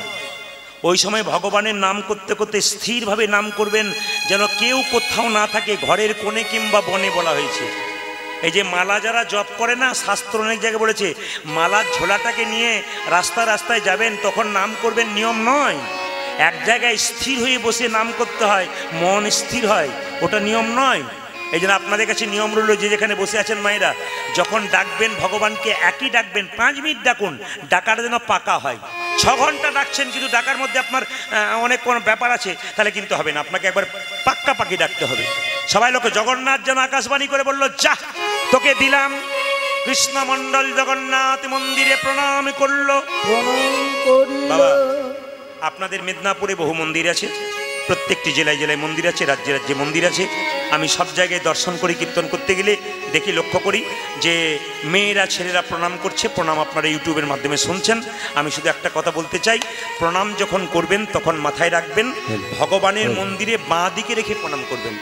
ওই সময় ভগবানের নাম করতে করতে স্থিরভাবে নাম করবেন, যেন কেউ কোথাও না থাকে, ঘরের কোণে কিংবা বনে। বলা হয়েছে, এই যে মালা যারা জপ করে না, শাস্ত্র অনেক জায়গায় বলেছে, মালার ঝোলাটাকে নিয়ে রাস্তায় রাস্তায় যাবেন, তখন নাম করবেন, নিয়ম নয়। এক জায়গায় স্থির হয়ে বসে নাম করতে হয়, মন স্থির হয়, ওটা নিয়ম নয়। এই জন্য আপনাদের কাছে নিয়ম রইল, যে যেখানে বসে আছেন মায়েরা, যখন ডাকবেন ভগবানকে একই ডাকবেন, 5 মিনিট ডাকুন, ডাকাটা যেন পাকা হয়। 6 ঘন্টা ডাকছেন, কিন্তু ডাকার মধ্যে আপনার অনেক কোনো ব্যাপার আছে, তাহলে কিন্তু হবে না, আপনাকে একবার পাক্কা পাকি ডাকতে হবে। সবাই লোকে জগন্নাথ যেন আকাশবাণী করে বলল, যা তোকে দিলাম। কৃষ্ণমণ্ডল জগন্নাথ মন্দিরে প্রণাম করলো। প্রণাম করিল। বাবা, আপনাদের মেদিনীপুরে বহু মন্দির আছে, প্রত্যেকটি জেলায় জেলায় মন্দির আছে, রাজ্যে রাজ্যে মন্দির আছে। আমি সব জায়গায় দর্শন করি, কীর্তন করতে গেলে দেখি, লক্ষ্য করি যে মেয়েরা ছেলেরা প্রণাম করছে। প্রণাম আপনারা ইউটিউবের মাধ্যমে শুনছেন। আমি শুধু একটা কথা বলতে চাই, প্রণাম যখন করবেন তখন মাথায় রাখবেন ভগবানের মন্দিরে বাঁ দিকে রেখে প্রণাম করবেন,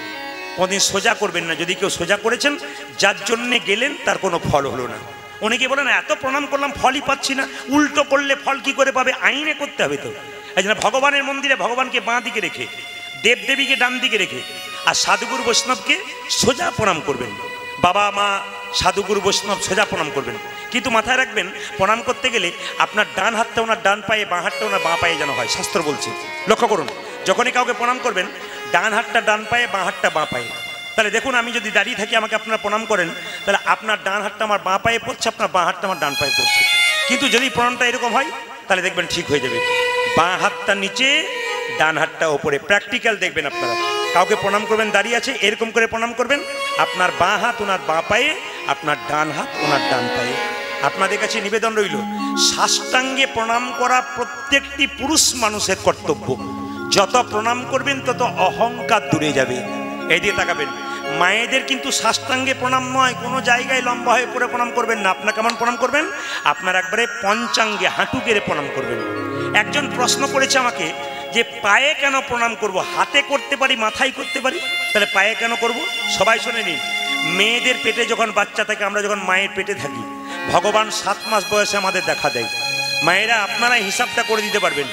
কোনোদিন সোজা করবেন না। যদি কেউ সোজা করেছেন, যার জন্যে গেলেন তার কোনো ফল হলো না। অনেকে বলেন এত প্রণাম করলাম ফলই পাচ্ছি না, উল্টো করলে ফল কি করে পাবে, আইনে করতে হবে তো। এই জন্য ভগবানের মন্দিরে ভগবানকে বাঁ দিকে রেখে, দেবদেবীকে ডান দিকে রেখে, আর সাধুগুরু বৈষ্ণবকে সোজা প্রণাম করবেন। বাবা মা সাধুগুরু বৈষ্ণব সোজা প্রণাম করবেন। কিন্তু মাথায় রাখবেন, প্রণাম করতে গেলে আপনার ডান হাতটা ওনার ডান পায়ে, বাঁ হাতটা ওনার বাঁ পায়ে যেন হয়, শাস্ত্র বলছে। লক্ষ্য করুন, যখনই কাউকে প্রণাম করবেন ডান হাতটা ডান পায়ে, বাঁ হাতটা বাঁ পায়ে। তাহলে দেখুন, আমি যদি দাঁড়িয়ে থাকি আমাকে আপনারা প্রণাম করেন, তাহলে আপনার ডান হাতটা আমার বাঁ পায়ে পড়ছে, আপনার বাঁ হাতটা আমার ডান পায়ে পড়ছে। কিন্তু যদি প্রণামটা এরকম হয় তাহলে দেখবেন ঠিক হয়ে যাবে। বাঁ হাতটা নিচে, ডান হাতটা ওপরে। প্র্যাকটিক্যাল দেখবেন আপনারা। কাউকে প্রণাম করবেন, দাঁড়িয়ে আছে, এরকম করে প্রণাম করবেন, আপনার বাঁ হাত ওনার বাঁ পায়ে, আপনার ডান হাত ওনার ডান পায়ে। আপনাদের কাছে নিবেদন রইল, সাষ্টাঙ্গে প্রণাম করা প্রত্যেকটি পুরুষ মানুষের কর্তব্য। যত প্রণাম করবেন তত অহংকার দূরে যাবে। এই দিয়ে তাকাবেন। মায়েদের কিন্তু সাষ্টাঙ্গে প্রণাম নয়, কোনো জায়গায় লম্বা হয়ে পড়ে প্রণাম করবেন না। আপনার কেমন প্রণাম করবেন? আপনার একবারে পঞ্চাঙ্গে হাঁটু গেড়ে প্রণাম করবেন। একজন প্রশ্ন করেছে আমাকে যে পায়ে কেন প্রণাম করব, হাতে করতে পারি, মাথায় করতে পারি, তাহলে পায়ে কেন করব? সবাই শুনে নিন, মেয়েদের পেটে যখন বাচ্চা থাকে, আমরা যখন মায়ের পেটে থাকি, ভগবান 7 মাস বয়সে আমাদের দেখা দেয়। মায়েরা আপনারা হিসাবটা করে দিতে পারবেন,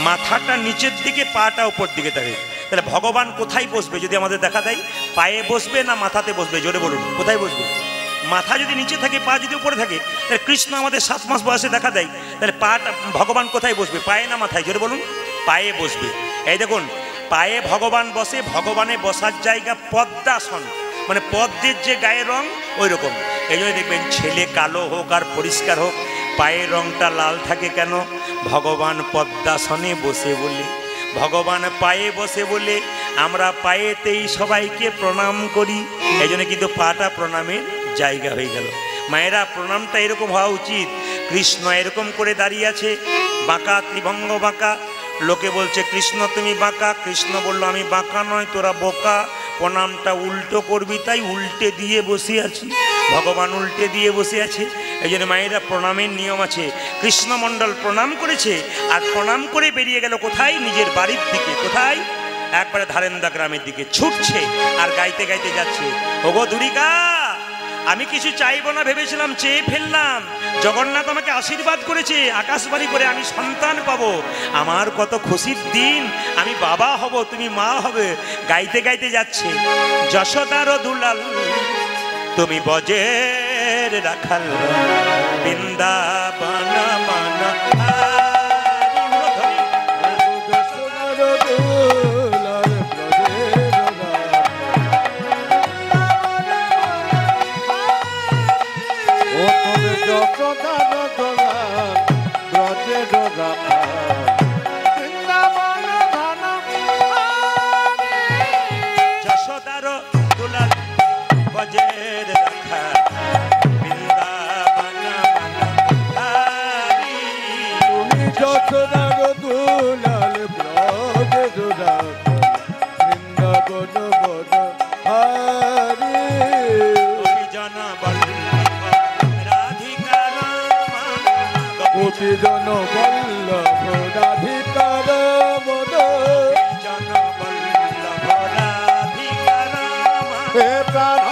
মাথাটা নিচের দিকে, পাটা উপর দিকে থাকে। তাহলে ভগবান কোথায় বসবে যদি আমাদের দেখা দেয়? পায়ে বসবে না মাথাতে বসবে? জোরে বলুন, কোথায় বসবে? মাথা যদি নিচে থাকে, পা যদি উপরে থাকে, তাহলে কৃষ্ণ আমাদের 7 মাস বয়সে দেখা দেয়, তাহলে পাটা ভগবান কোথায় বসবে? পায়ে না মাথায়? জোরে বলুন, পায়ে বসবে। এই দেখুন, পায়ে ভগবান বসে। ভগবানের বসার জায়গা পদ্মাসন, মানে পদ্মের যে গায়ের রং ওই রকম। এই জন্য দেখবেন, ছেলে কালো হোক আর পরিষ্কার হোক, পায়ের রংটা লাল থাকে কেন? ভগবান পদ্মাসনে বসে বলে, ভগবান পায়ে বসে বলে আমরা পায়েতেই সবাইকে প্রণাম করি। এই জন্য কিন্তু পাটা প্রণামের জায়গা হয়ে গেল। মায়েরা, প্রণামটা এরকম হওয়া উচিত। কৃষ্ণ এরকম করে দাঁড়িয়ে আছে, বাঁকা, ত্রিভঙ্গ বাঁকা। লোকে বলছে কৃষ্ণ তুমি বাঁকা। কৃষ্ণ বলল আমি বাঁকা নয়, তোরা বোকা। প্রণামটা উল্টো করবি, তাই উল্টে দিয়ে বসে আছি। ভগবান উল্টে দিয়ে বসে আছে। এই জন্য মায়েরা, প্রণামের নিয়ম আছে। কৃষ্ণমণ্ডল প্রণাম করেছে, আর প্রণাম করে বেরিয়ে গেল কোথায়? নিজের বাড়ির দিকে। কোথায়? একবারে ধারেন্দা গ্রামের দিকে ছুটছে, আর গাইতে গাইতে যাচ্ছে, ওগো দুর্গা, আমি কিছু চাইবো না ভেবেছিলাম, চেয়ে ফেললাম। জগন্নাথ আমাকে আশীর্বাদ করেছে, আকাশবাণী করে আমি সন্তান পাবো। আমার কত খুশির দিন, আমি বাবা হব, তুমি মা হবে। গাইতে গাইতে যাচ্ছে, যশোদার দুলাল তুমি বজের রাখাল, বৃন্দাবন মানা। যশোদার দুলাল বজের রাখাল, বৃন্দাবন মানা। তুমি যশোদার দুলাল ব্রজের রাখাল, বৃন্দাবন বনহারি। গোপীজন বল্লভ রাধিকা রমণ, গোপীজন বল্লভ রাধিকা রমণ। জন বল্লভ রাধিকা রমণ। হে প্রাণ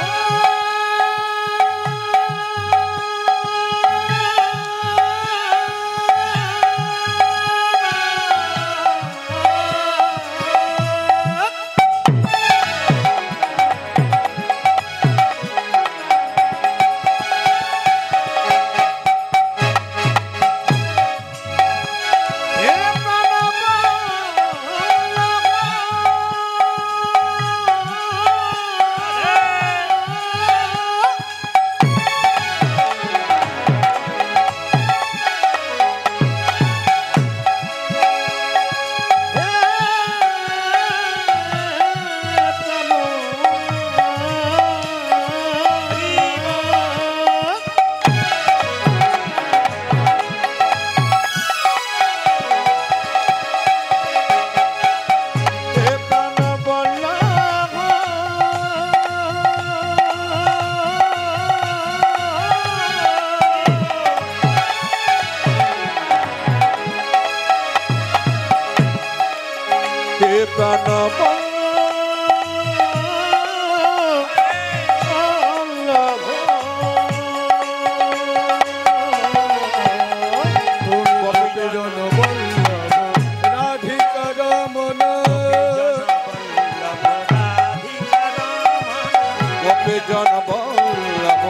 জন বললাম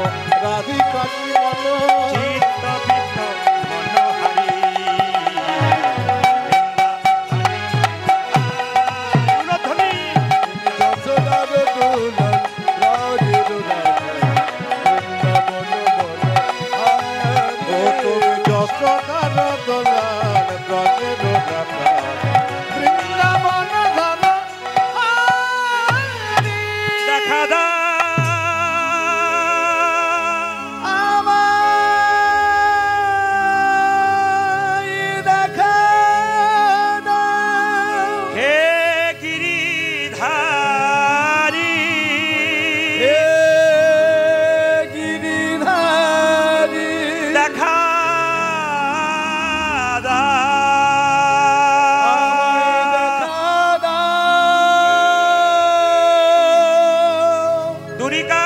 রাধিকাটি মতো চিত্ত বিদ্ধ মনোহারি বৃন্দাবনে যশোদার দুলন রাজের বৃন্দাবন ও তুমি যশোদার দুলন রাজের বৃন্দাবন দেখা দা হে গিরিধারী দেখা দা দুরিকা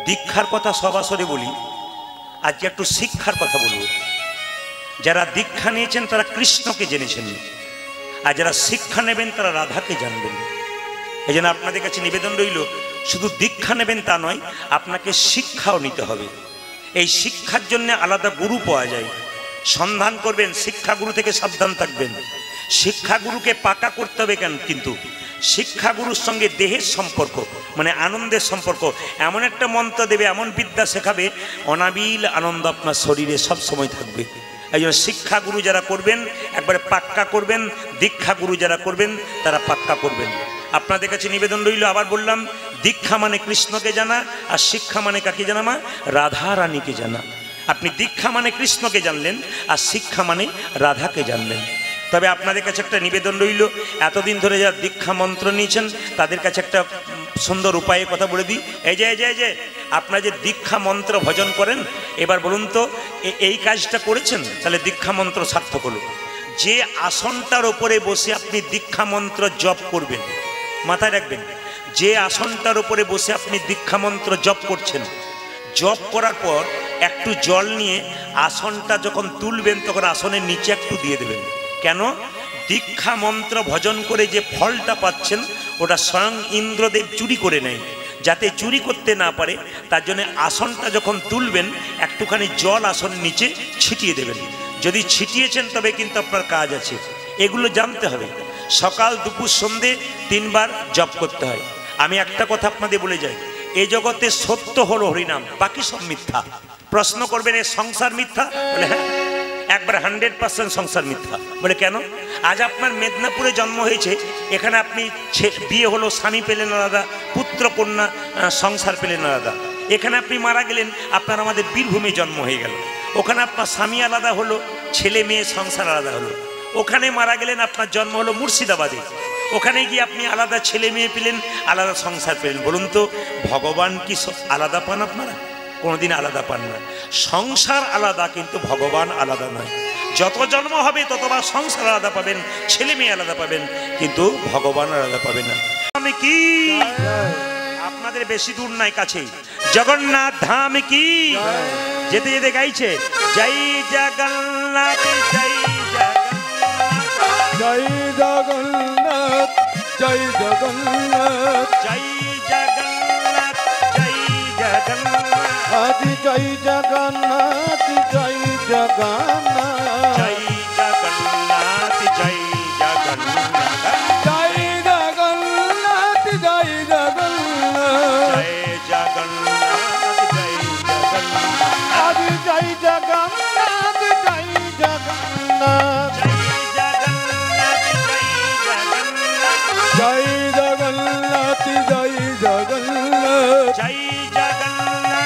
দীক্ষার কথা সবাসরে বলি, আজকে একটু শিক্ষার কথা বলবো। যারা দীক্ষা নিয়েছেন তারা কৃষ্ণকে জেনেছেন, আর যারা শিক্ষা নেবেন তারা রাধাকে জানবেন। এই জন্য আপনাদের কাছে নিবেদন রইল, শুধু দীক্ষা নেবেন তা নয়, আপনাকে শিক্ষাও নিতে হবে। এই শিক্ষার জন্য আলাদা গুরু পাওয়া যায়, সন্ধান করবেন, শিক্ষাগুরু থেকে সাবধান থাকবেন। শিক্ষাগুরুকে পাকা করতে হবে কেন, কিন্তু শিক্ষাগুরুর সঙ্গে দেহের সম্পর্ক মানে আনন্দের সম্পর্ক, এমন একটা মন্ত্র দেবে, এমন বিদ্যা শেখাবে, অনাবিল আনন্দ আপনার শরীরে সব সময় থাকবে। এই জন্য শিক্ষাগুরু যারা করবেন একবারে পাক্কা করবেন, দীক্ষাগুরু যারা করবেন তারা পাক্কা করবেন। আপনাদের কাছে নিবেদন রইল, আবার বললাম, দীক্ষা মানে কৃষ্ণকে জানা, আর শিক্ষা মানে কাকে জানা? মা রাধা রানীকে জানা। আপনি দীক্ষা মানে কৃষ্ণকে জানলেন, আর শিক্ষা মানে রাধাকে জানলেন। তবে আপনাদের কাছে একটা নিবেদন রইল, এতদিন ধরে যারা দীক্ষা মন্ত্র নিয়েছেন তাদের কাছে একটা সুন্দর উপায়ের কথা বলে দিই। এই যে আপনারা যে দীক্ষা মন্ত্র ভজন করেন, এবার বলুন তো এই কাজটা করেছেন, তাহলে দীক্ষা মন্ত্র সার্থক হলো। যে আসনটার ওপরে বসে আপনি দীক্ষা মন্ত্র জপ করবেন, মাথায় রাখবেন, যে আসনটার ওপরে বসে আপনি দীক্ষা মন্ত্র জপ করছেন, জপ করার পর একটু জল নিয়ে আসনটা যখন তুলবেন তখন আসনের নিচে একটু দিয়ে দেবেন। কেন? দীক্ষা মন্ত্র ভজন করে যে ফলটা পাচ্ছেন ওটা স্বয়ং ইন্দ্রদেব চুরি করে নেয়, যাতে চুরি করতে না পারে তার জন্য আসনটা যখন তুলবেন একটুখানি জল আসনের নিচে ছিটিয়ে দেবেন। যদি ছিটিয়েছেন তবে কিন্তু আপনার কাজ আছে। এগুলো জানতে হবে। সকাল দুপুর সন্ধে 3 বার জপ করতে হয়। আমি একটা কথা আপনাদের বলে যাই, এ জগতে সত্য হলো হরিনাম, বাকি সব মিথ্যা। প্রশ্ন করবেন এ সংসার মিথ্যা? বলে হ্যাঁ, একবার 100% সংসার মিথ্যা। বলে কেন? আজ আপনার মেদিনীপুরে জন্ম হয়েছে, এখানে আপনি বিয়ে হলো, স্বামী পেলেন আলাদা, পুত্র কন্যা সংসার পেলেন আলাদা। এখানে আপনি মারা গেলেন, আপনার আমাদের বীরভূমে জন্ম হয়ে গেল। ওখানে আপনার স্বামী আলাদা হলো, ছেলে মেয়ে সংসার আলাদা হলো। ওখানে মারা গেলেন, আপনার জন্ম হলো মুর্শিদাবাদে। ওখানে গিয়ে আপনি আলাদা ছেলে মেয়ে পেলেন, আলাদা সংসার পেলেন। বলুন তো ভগবান কি আলাদা পান? আপনারা কোনোদিন আলাদা পান না। সংসার আলাদা, কিন্তু ভগবান আলাদা নয়। যত জন্ম হবে ততবার সংসার আলাদা পাবেন, ছেলে মেয়ে আলাদা পাবেন, কিন্তু ভগবান আলাদা পাবেন না। আমি কি আপনাদের বেশি দূর নাই, কাছেই জগন্নাথ ধাম কি যেতে যেতে গাইছে, জয় জগন্নাথ জয় জগন্নাথ জয় জগন্নাথ জয় জগন্নাথ জয় জগন্নাথ জয় জগন্নাথ আদি জয় জগন্নাথ জয় জগন্নাথ জয় জগন্নাথ জয় জগন্নাথ জয় জগন্নাথ জয় জগন্নাথ জয় জগন্নাথ জয় জগন্নাথ আদি জয় জগন্নাথ জয় জগন্নাথ জয় জগন্নাথ জয় জগন্নাথ জয় জগন্নাথ জয় জগন্নাথ জয় জগন্নাথ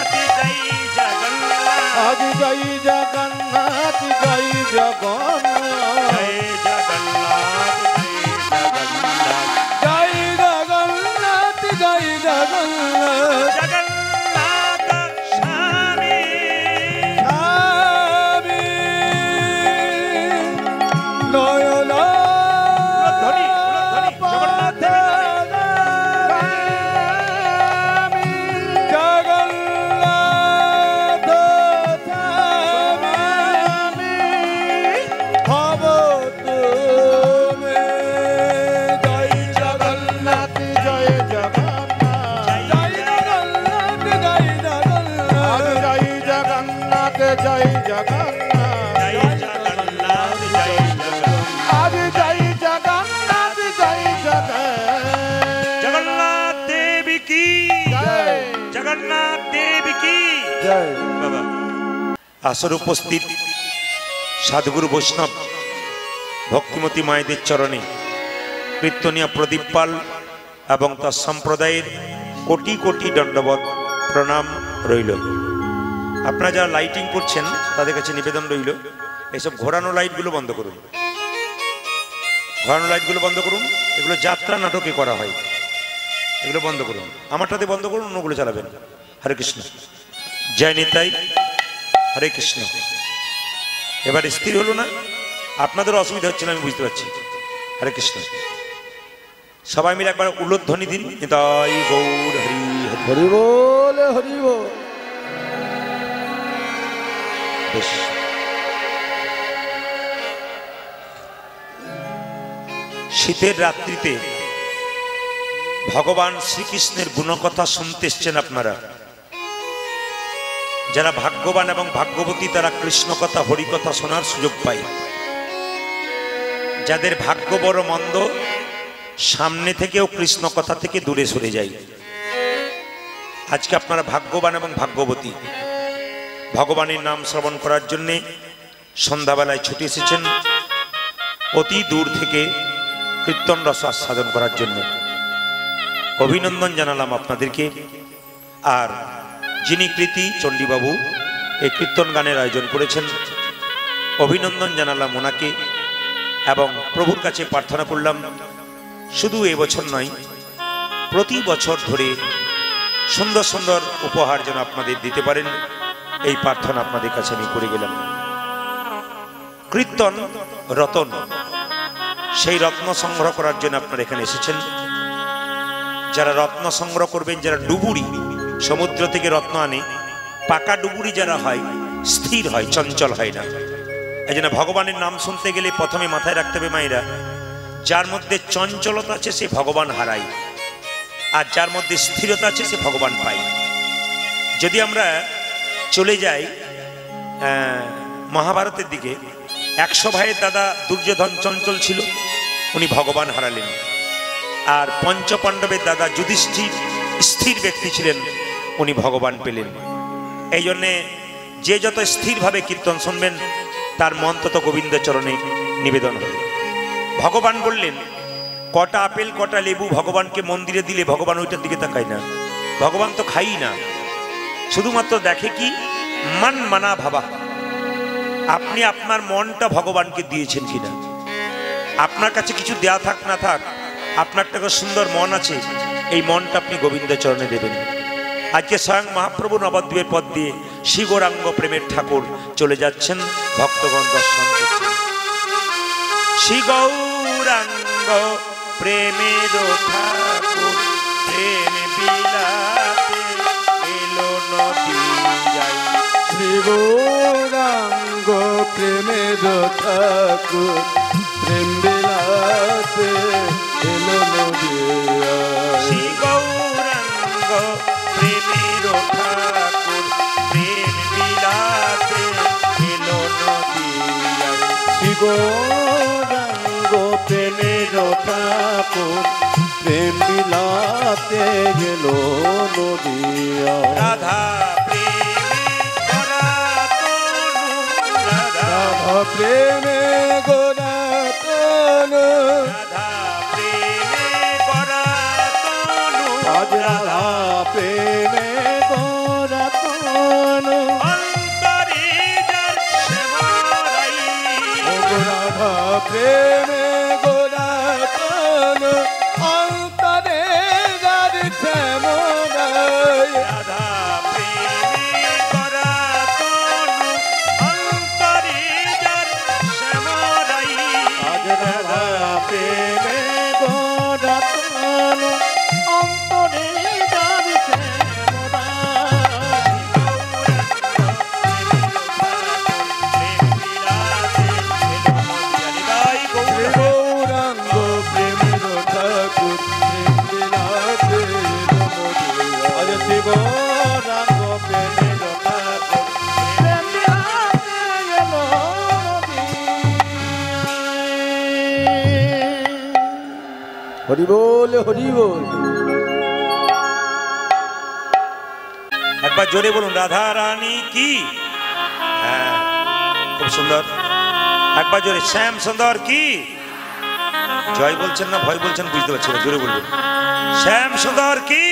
জয় জগন্নাথ আদি জয় জগন্নাথ জয় জগন্নাথ জয় জগন্নাথ জয় জগন্নাথ জয় জগন্নাথ জগন্নাথ স্বামী আমি নয়ন ধ্বনি জগন্নাথ দেবের নামে। জগন্নাথ আমি হব তুমি আসর উপস্থিত সাধুগুরু বৈষ্ণব ভক্তিমতী মায়েদের চরণে কীর্তনিয়া প্রদীপ পাল এবং তার সম্প্রদায়ের কোটি কোটি দণ্ডবত প্রণাম রইল। আপনারা যারা লাইটিং করছেন তাদের কাছে নিবেদন রইল, এইসব ঘোরানো লাইটগুলো বন্ধ করুন, ঘোরানো লাইটগুলো বন্ধ করুন। এগুলো যাত্রা নাটকে করা হয়, এগুলো বন্ধ করুন। আমারটাতে বন্ধ করুন, অন্যগুলো চালাবেন। হরে কৃষ্ণ, জয় নিতাই, হরে কৃষ্ণ। এবার স্থির হলো না? আপনাদেরও অসুবিধা হচ্ছে না, আমি বুঝতে পারছি। হরে কৃষ্ণ। সবাই মিলে একবার উল্লোধ্বনি দিন, নিতাই গৌর হরি হরি। হরি বল, হরি বল। বেশ, শীতের রাত্রিতে ভগবান শ্রীকৃষ্ণের গুণকথা শুনতে এসছেন আপনারা। যারা ভাগ্যবান এবং ভাগ্যবতী তারা কৃষ্ণ কথা হরিকথা শোনার সুযোগ পায়। যাদের ভাগ্য বড় মন্দ, সামনে থেকেও কৃষ্ণ কথা থেকে দূরে সরে যায়। আজকে আপনারা ভাগ্যবান এবং ভাগ্যবতী, ভগবানের নাম শ্রবণ করার জন্যে সন্ধ্যাবেলায় ছুটে এসেছেন অতি দূর থেকে কীর্তন রস আস্বাদন করার জন্য। অভিনন্দন জানালাম আপনাদেরকে। আর যিনি কৃতি চণ্ডীবাবু এই কীর্তন গানের আয়োজন করেছেন, অভিনন্দন জানালাম ওনাকে এবং প্রভুর কাছে প্রার্থনা করলাম শুধু এবছর নয়, প্রতি বছর ধরে সুন্দর সুন্দর উপহার যেন আপনাদের দিতে পারেন, এই প্রার্থনা আপনাদের কাছে আমি করে গেলাম। কীর্তন রতন, সেই রত্ন সংগ্রহ করার জন্য আপনারা এখানে এসেছেন। যারা রত্ন সংগ্রহ করবেন, যারা ডুবুরি সমুদ্র থেকে রত্ন আনে, পাকা ডুবুরি যারা হয় স্থির হয়, চঞ্চল হয় না। এই জন্য ভগবানের নাম শুনতে গেলে প্রথমে মাথায় রাখতে হবে মায়েরা, যার মধ্যে চঞ্চলতা আছে সে ভগবান হারায়, আর যার মধ্যে স্থিরতা আছে সে ভগবান পায়। যদি আমরা চলে যাই মহাভারতের দিকে, 100 ভাইয়ের দাদা দুর্যোধন চঞ্চল ছিল, উনি ভগবান হারালেন। আর পঞ্চপাণ্ডবের দাদা যুধিষ্ঠির স্থির ব্যক্তি ছিলেন, উনি ভগবান পেলেন। এই জন্যে যে যত স্থিরভাবে কীর্তন শুনবেন তার মন তত গোবিন্দ চরণে নিবেদন হবে। ভগবান বললেন, কটা আপেল কটা লেবু ভগবানকে মন্দিরে দিলে ভগবান ওইটার দিকে তাকায় না, ভগবান তো খাই না, শুধুমাত্র দেখে কি মান মানা ভাবা, আপনি আপনার মনটা ভগবানকে দিয়েছেন কিনা। আপনার কাছে কিছু দেয়া থাক না থাক, আপনার টাকা সুন্দর মন আছে, এই মনটা আপনি গোবিন্দ চরণে দেবেন। আজকে স্বয়ং মহাপ্রভু নবদ্বীপের পথ দিয়ে শ্রী গৌরাঙ্গ প্রেমের ঠাকুর চলে যাচ্ছেন, ভক্তগণ দর্শন করছেন। শ্রী গৌরাঙ্গ প্রেমের ঠাকুর প্রেম বিলাতে এলো নদী যাই। শ্রী গৌরাঙ্গ প্রেমের ঠাকুর প্রেম বিলাতে এলো নদিয়া। শ্রী গৌরাঙ্গ প্রেমের ঠাকুর প্রেম বিলাতে এলো নদিয়া। শ্রী গৌরাঙ্গ প্রেমের ঠাকুর প্রেম বিলাতে গেল নদিয়া। রাধা প্রেমে ভরা তনু, রাধা প্রেমে গোরা তনু, রাধা প্রেমে ভরা তনু, রাধা প্রেমে গোরা তনু, অন্তরে যার শ্যামারাই। রাধা প্রেমে গোরা তনু, অন্তরে যার শ্যামরাই। রাধা প্রেমে ভরা তনু, অন্তরে যার শ্যামারাই। রাধা প্রেমে গোরা তনু, অন্তরে যার শ্যামরাই। গৌরাঙ্গ প্রেমের ঠাকুর প্রেম বিলাতে এলো নদিয়া। আরে শ্রী গৌরাঙ্গ প্রেমের ঠাকুর প্রেম বিলাতে এলো নদিয়া। হরি বল, হরি বল। একবার জোরে বলুন, রাধা রানী কি। হ্যাঁ, খুব সুন্দর। একবার জোরে, শ্যাম সুন্দর কি জয় বলছেন না ভয় বলছেন বুঝতে পারছি না, জোরে বলবেন। শ্যাম সুন্দর কি,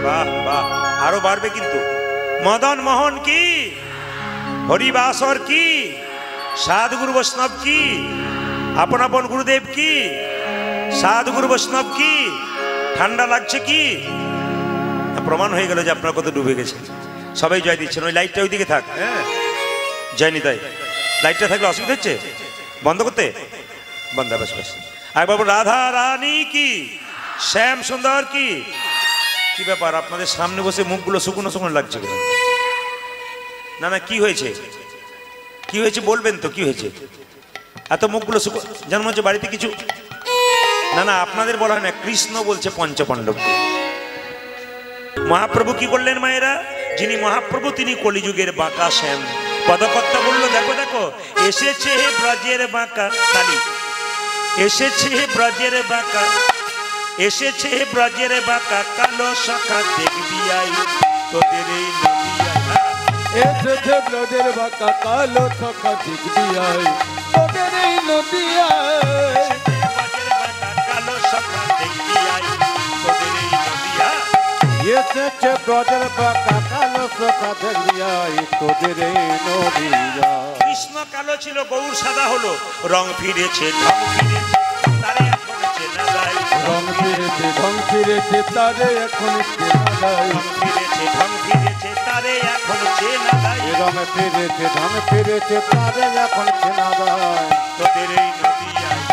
বাহ বাহ, আরো বাড়বে কিন্তু। মদন মোহন কি, হরিবাসর কি, সাধুগুরু বৈষ্ণব কি, আপন আপন গুরুদেব কি, সাধুগুরু বৈষ্ণব কি। ঠান্ডা লাগছে কি? প্রমাণ হয়ে গেল যে আপনার কত ডুবে গেছে। সবাই জয় দিচ্ছেন। ওই লাইটটা ওইদিকে থাক। হ্যাঁ, জয় নিতাই। লাইটটা থাকলে অসুবিধা হচ্ছে, বন্ধ করতে। বন্ধ, বেশ বেশ। একবার রাধা রানী কি, শ্যাম সুন্দর কি। কি ব্যাপার, আপনাদের সামনে বসে মুখগুলো শুকনো শুকনো লাগছে? না না, কি হয়েছে? কি হয়েছে বলবেন তো, কি হয়েছে? এত মুখগুলো শুকনো যেন হচ্ছে বাড়িতে কিছু। না না, আপনাদের বলা হয় না, কৃষ্ণ বলছে পঞ্চপাণ্ডব। মহাপ্রভু কি করলেন মায়েরা? যিনি মহাপ্রভু তিনি কলিযুগের বাঁকা শ্যাম। পদকর্তা বলল, দেখো দেখো, এসেছে ব্রজের বাঁকা কালী, এসেছে ব্রজের বাঁকা, এসেছে ব্রজের বাঁকা কালো শাখা, দেখবি আই তোদের এই নদিয়ায়। এসেছে ব্রজের বাঁকা কালো শাখা, দেখবি আই তোদের এই নদিয়ায়। কালো শাখা, দেখবি আই তোদের এই নদিয়া। এসেছে ব্রজের বাঁকা কালো শাখা, দেখবি আই তোদের এই নদিয়া। কৃষ্ণ কালো ছিল, গৌর সাদা হলো, রং ফিরেছে ঢং ফিরেছে, তারে এখন চেনা যায়। রং ফিরেছে ঢং ফিরেছে, তারে এখন চেনা যায়। রং ফিরেছে ঢং ফিরেছে, তারে এখন চেনা যায়। রং ফিরেছে ঢং ফিরেছে, তারে এখন চেনা যায়। তোদের এই নদিয়ায়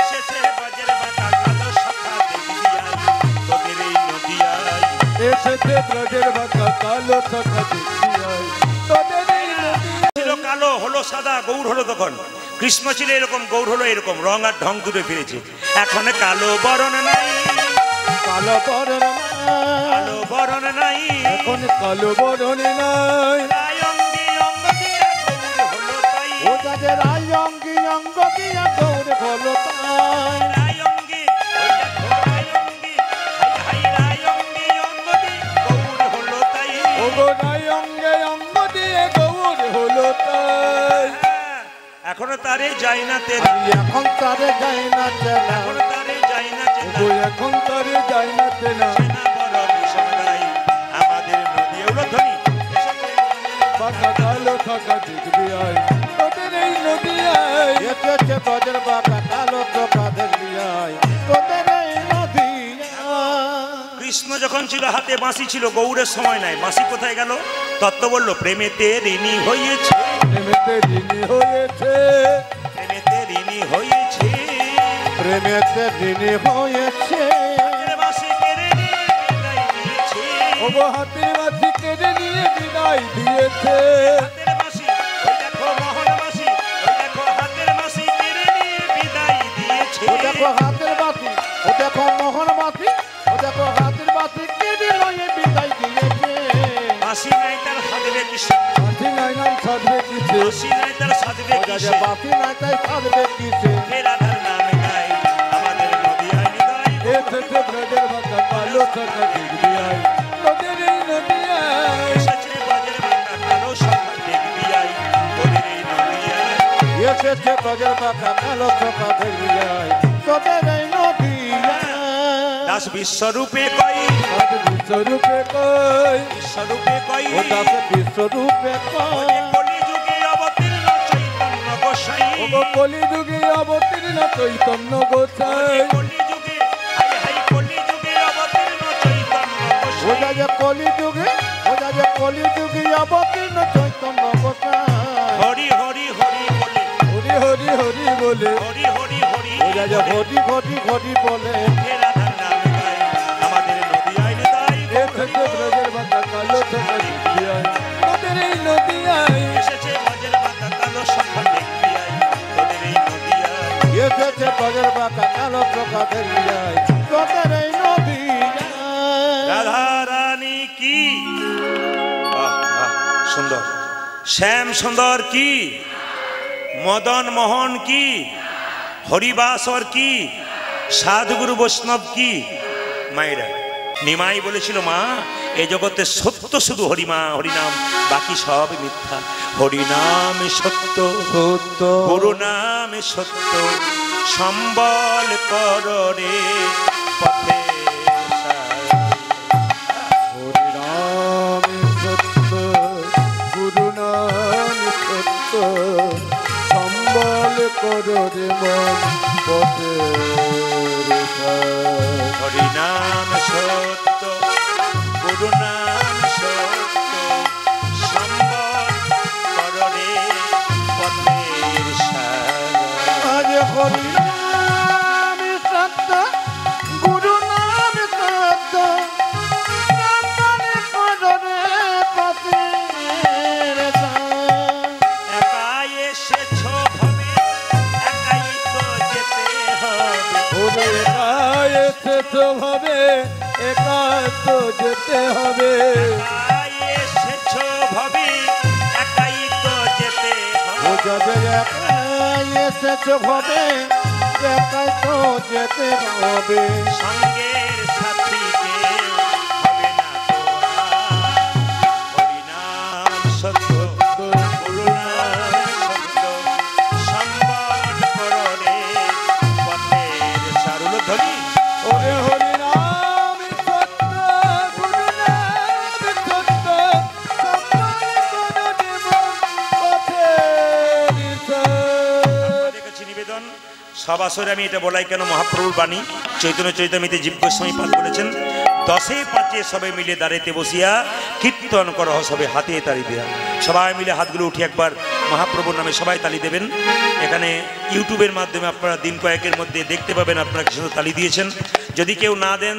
এসেছে ব্রজের বাঁকা কালো শাখা, দেখবি আই তোদের এই নদিয়ায়। এসেছে ব্রজের বাঁকা কালো শাখা, দেখবি আই তোদের এই নদিয়ায়। ছিল কালো, হলো সাদা, গৌর হলো তখন। কৃষ্ণ ছিল এরকম, গৌর হলো এরকম, রং আর ঢং দুটো ফিরেছে। এখন কালো বরণ নাই, কালো বরণ নাই, কালো বরণ নাই, এখন কালো বরণ নাই। রায়ঙ্গি অঙ্গ দিয়া গৌর হলো তাই। ও যাদের রায়ঙ্গি অঙ্গ দিয়া গৌর হলো তাই। রায়ঙ্গি, ওই দেখো রায়ঙ্গি, হাই হাই রায়ঙ্গি অঙ্গ দিয়ে গৌর হলো তাই। ও গো রায়ঙ্গে অঙ্গ দিয়ে গৌর হলো তাই। এখনো তারে যাই না তেল, এখন তারে যাই না চেনা, এখনো তারে যাই না ও গো এখন তারে যাই না চেনা। চেনা বড় ভীষণ গাই আমাদের নদী উলধ্বনি। বাঁকা কালো শাখা, দেখবি আই তোদের এই নদিয়ায়। এসেছে ব্রজের বাঁকা কালো শাখা, দেখবি আই তোদের এই নদিয়ায়। কৃষ্ণ যখন ছিল হাতে বাঁশি ছিল, গৌরের সময় নাই, বাঁশি কোথায় গেল? তত্ত্ব বলল, প্রেমেতে ঋণী হয়েছে, প্রেমেতে ঋণী হয়েছে, প্রেমেতে ঋণী হয়েছে, প্রেমেতে ঋণী হয়েছে। হাতের বাঁশি কেড়ে নিয়ে বিদায় দিয়েছে। ও গো হাতের বাঁশি কেড়ে নিয়ে বিদায় দিয়েছে। হাতের বাঁশি, ওই দেখো মোহন বাঁশি, ওই দেখো হাতের বাঁশি কেড়ে নিয়ে বিদায় দিয়েছে। ও দেখো হাতের বাঁশি, ও দেখো মোহন বাঁশি, ও দেখো হাতের বাঁশি কেড়ে নিয়ে বিদায় দিয়েছে। বাঁশি নাই তার সাধবে কিসে, বাঁশি নাই নাই সাধবে কিসে, বাঁশি নাই তার সাধবে ও কিসে। বাঁশি নাই তাই সাধবে কিসে। হে রাধার নামে গাই আমাদের নদিয়ায় নিতাই। এসেছে ব্রজের বাঁকা কালো শাখা, দেখবি আই তোদের এই নদিয়ায়। এসেছে ব্রজের বাঁকা কালো শাখা, দেখবি আই তোদের এই নদিয়ায়। এসেছে ব্রজের বাঁকা কালো শাখা, দেখবি আই তোদের এই নদিয়ায়। দাস বিশ্বরূপে কই, দাস বিশ্বরূপে কই, বিশ্বরূপে কই, ও দাস বিশ্বরূপে কই। কলিযুগে অবতীর্ণ চৈতন্য গোসাই। ও গো কলিযুগে অবতীর্ণ চৈতন্য গোসাই। কলিযুগে, হাই হাই কলিযুগে অবতীর্ণ চৈতন্য ও গোসাই। যা যে কলিযুগে, ও যা যে কলিযুগে অবতীর্ণ চৈতন্য গোসাই। হরি হরি হরি বলে, হরি হরি হরি বলে, হরি হরি হরি ও যা যে বলে, হরি হরি হরি বলে। হে রাধার নামে গাই আমাদের নদিয়ায় নিতাই। এসেছে ব্রজের বাঁকা কালো শাখা, দেখবি আই তোদের এই নদিয়ায়। এসেছে ব্রজের বাঁকা কালো শাখা, দেখবি আই তোদের এই নদিয়ায়। এসেছে ব্রজের বাঁকা কালো শাখা, দেখবি আই তোদের এই নদিয়ায়। রাধা রানী কি, বাহ বাহ, সুন্দর। শ্যাম সুন্দর কি, মদন মোহন কি, হরিবাসর কি, সাধুগুরু বৈষ্ণব কি। মায়েরা, নিমাই বলেছিল, মা এ জগতে সত্য শুধু হরিমা হরিনাম, বাকি সব মিথ্যা। হরি নাম সত্য সত্য গুরু নাম সত্য সম্বল কর রে পথে হরি নাম সত্য গুরু নাম সত্য সম্বল করো রে মন পথে হরি নাম সত্য গুরু নাম সত্য সম্বল কর রে পথের সারা আজ হরি নাম সত্য গুরু নাম সত্য সম্বল করো রে পথের একাই এসেছ ভবে একাই তো যেতে হবে ওরে একাই এসেছো ভাবে একাই তো যেতে হবে একাই এসেছ ভবে একাই তো যেতে ও হবে যাবে একাই এসেছো ভাবে একাই তো যেতে হবে সঙ্গের সাথী কেউ হবে না তো আর। হরি নাম সত্য গুরু নাম সত্য সম্বল করো রে পথের সারুল ধ্বনি ওরে হরি নাম সত্য গুরু নাম সত্য সম্বল করো জীবন পথের আপনাদের কাছে নিবেদন সব আসরে আমি এটা বলাই কেন মহাপ্রভুর বাণী চৈতন্য চৈতামিতে জীব গোস্বামী পাঠ করেছেন 10-5 সবাই মিলে দাঁড়াইতে বসিয়া কীর্তন করহ সবে হাতে তালি দেয়া সবাই মিলে হাতগুলো উঠে একবার মহাপ্রভুর নামে সবাই তালি দেবেন এখানে ইউটিউবের মাধ্যমে আপনারা দিন কয়েকের মধ্যে দেখতে পাবেন আপনারা কি সুন্দর তালি দিয়েছেন যদি কেউ না দেন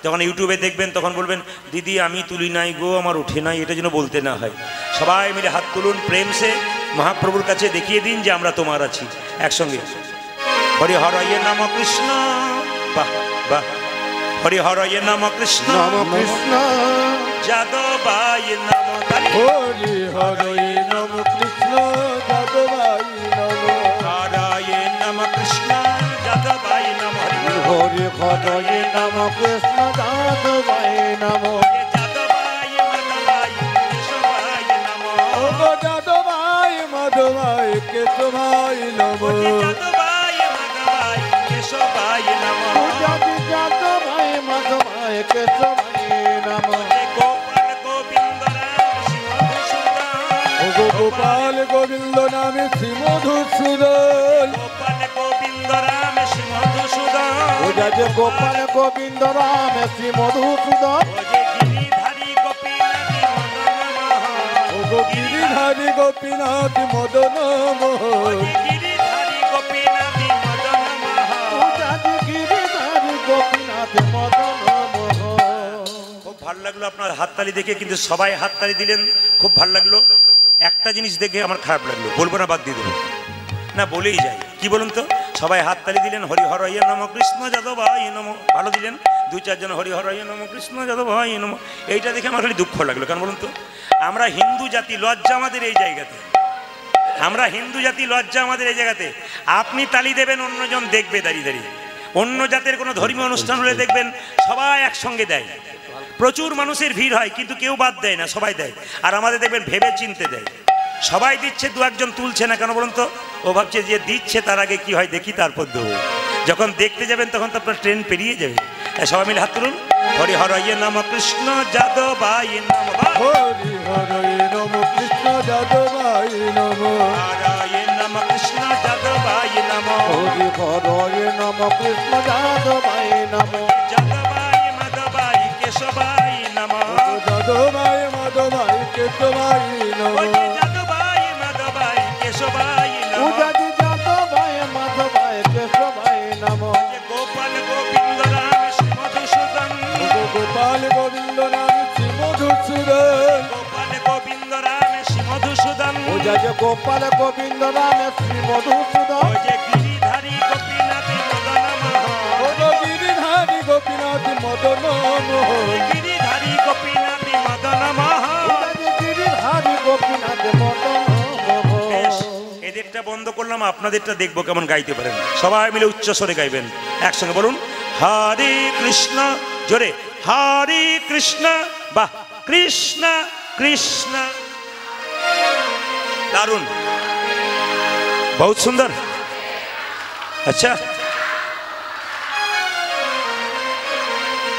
যখন ইউটিউবে দেখবেন তখন বলবেন দিদি আমি তুলি নাই গো আমার উঠে নাই এটা যেন বলতে না হয় সবাই মিলে হাত তুলুন প্রেম সে মহাপ্রভুর কাছে দেখিয়ে দিন যে আমরা তোমার আছি একসঙ্গে হরি হরয়ে নম কৃষ্ণ বাহ বাহ হরি হরয়ে নম কৃষ্ণ নম কৃষ্ণ যাদবায় নম তালি হরি হরি নম কৃষ্ণ যাদবাই নম হরয়ে নম কৃষ্ণ যাদবায় নম হরি হরি নম কৃষ্ণ যাদবাই নম যাদবায় মাধবায় কেশবায় নম ও যাদবাই মাধবাই কেশবাই নম যাদবায় মাধবায় কেশবায় নম যাদি যাদবাই মাধবাই কেশবাই নম গোপাল গোবিন্দ রাম সিংহ ও গোপাল গোবিন্দ নামে শ্রী মধুসূদন গোপাল গোবিন্দ রাম সিংহধূসূদন ও যাজে গোপাল গোবিন্দ রাম শ্রী মধুসূদন ও যে গিরিধারী গোপীনাথী মদন ও গো গিরিধারী গোপীনাথ মদন মোহন গিরিধারী গোপীনাথী মদন ও যাজে গিরিধারী গোপীনাথ মদন মোহন খুব ভালো লাগলো আপনার হাততালি দেখে কিন্তু সবাই হাততালি দিলেন খুব ভালো লাগলো একটা জিনিস দেখে আমার খারাপ লাগলো বলবো না বাদ দিয়ে দেবো না বলেই যাই কি বলুন তো সবাই হাততালি দিলেন হরি হরয়ে নম কৃষ্ণ যাদবায় নম ভালো দিলেন 2-4 জন হরি হরয়ে নম কৃষ্ণ যাদবায় নম এইটা দেখে আমার খালি দুঃখ লাগলো কেন বলুন তো আমরা হিন্দু জাতি লজ্জা আমাদের এই জায়গাতে আমরা হিন্দু জাতি লজ্জা আমাদের এই জায়গাতে আপনি তালি দেবেন অন্যজন দেখবে দাঁড়িয়ে দাঁড়িয়ে অন্য জাতের কোনো ধর্মীয় অনুষ্ঠান হলে দেখবেন সবাই একসঙ্গে দেয় প্রচুর মানুষের ভিড় হয় কিন্তু কেউ বাদ দেয় না সবাই দেয় আর আমাদের দেখবেন ভেবে চিনতে দেয় সবাই দিচ্ছে 2-1 জন তুলছে না কেন বলুন তো ও ভাবছে যে দিচ্ছে তার আগে কি হয় দেখি তারপর দেবো যখন দেখতে যাবেন তখন তো আপনার ট্রেন পেরিয়ে যাবে সবাই মিলে হাত তুলুন হরি হরয়ে নম কৃষ্ণ যাদবায় নম হরি হরি নম কৃষ্ণ যাদবাই নম হরয়ে নম কৃষ্ণ যাদবায় নম হরি হরি নম কৃষ্ণ যাদবাই নম যাদবায় মাধবায় কেশবায় নম যাদবাই মাধবাই কেশবাই নম যাদবায় মাধবায় কেশবায় ও নম যাদি যাদবাই মাধবাই কেশবাই নম গোপাল গোবিন্দ রাম শ্রী মধুসূদন গোপাল গোবিন্দ নাম শ্রী মধুসূদন গোপাল গোবিন্দ রাম শ্রী মধুসূদন ও যাজে গোপাল গোবিন্দ নাম শ্রী মধুসূদন ও যে গিরিধারী গোপীনাথী মদন ও গো গিরিধারী গোপীনাথ মদন মোহন গিরিধারী গোপীনাথী মদন ও যাজে গিরিধারী গোপীনাথ মদন বেশ, মোহন এদেরটা বন্ধ করলাম আপনাদেরটা দেখবো কেমন গাইতে পারেন সবাই মিলে উচ্চ স্বরে গাইবেন একসঙ্গে বলুন হরে কৃষ্ণ জোরে হরে কৃষ্ণ বাহ কৃষ্ণ কৃষ্ণ दारुण, बहुत सुंदर। अच्छा,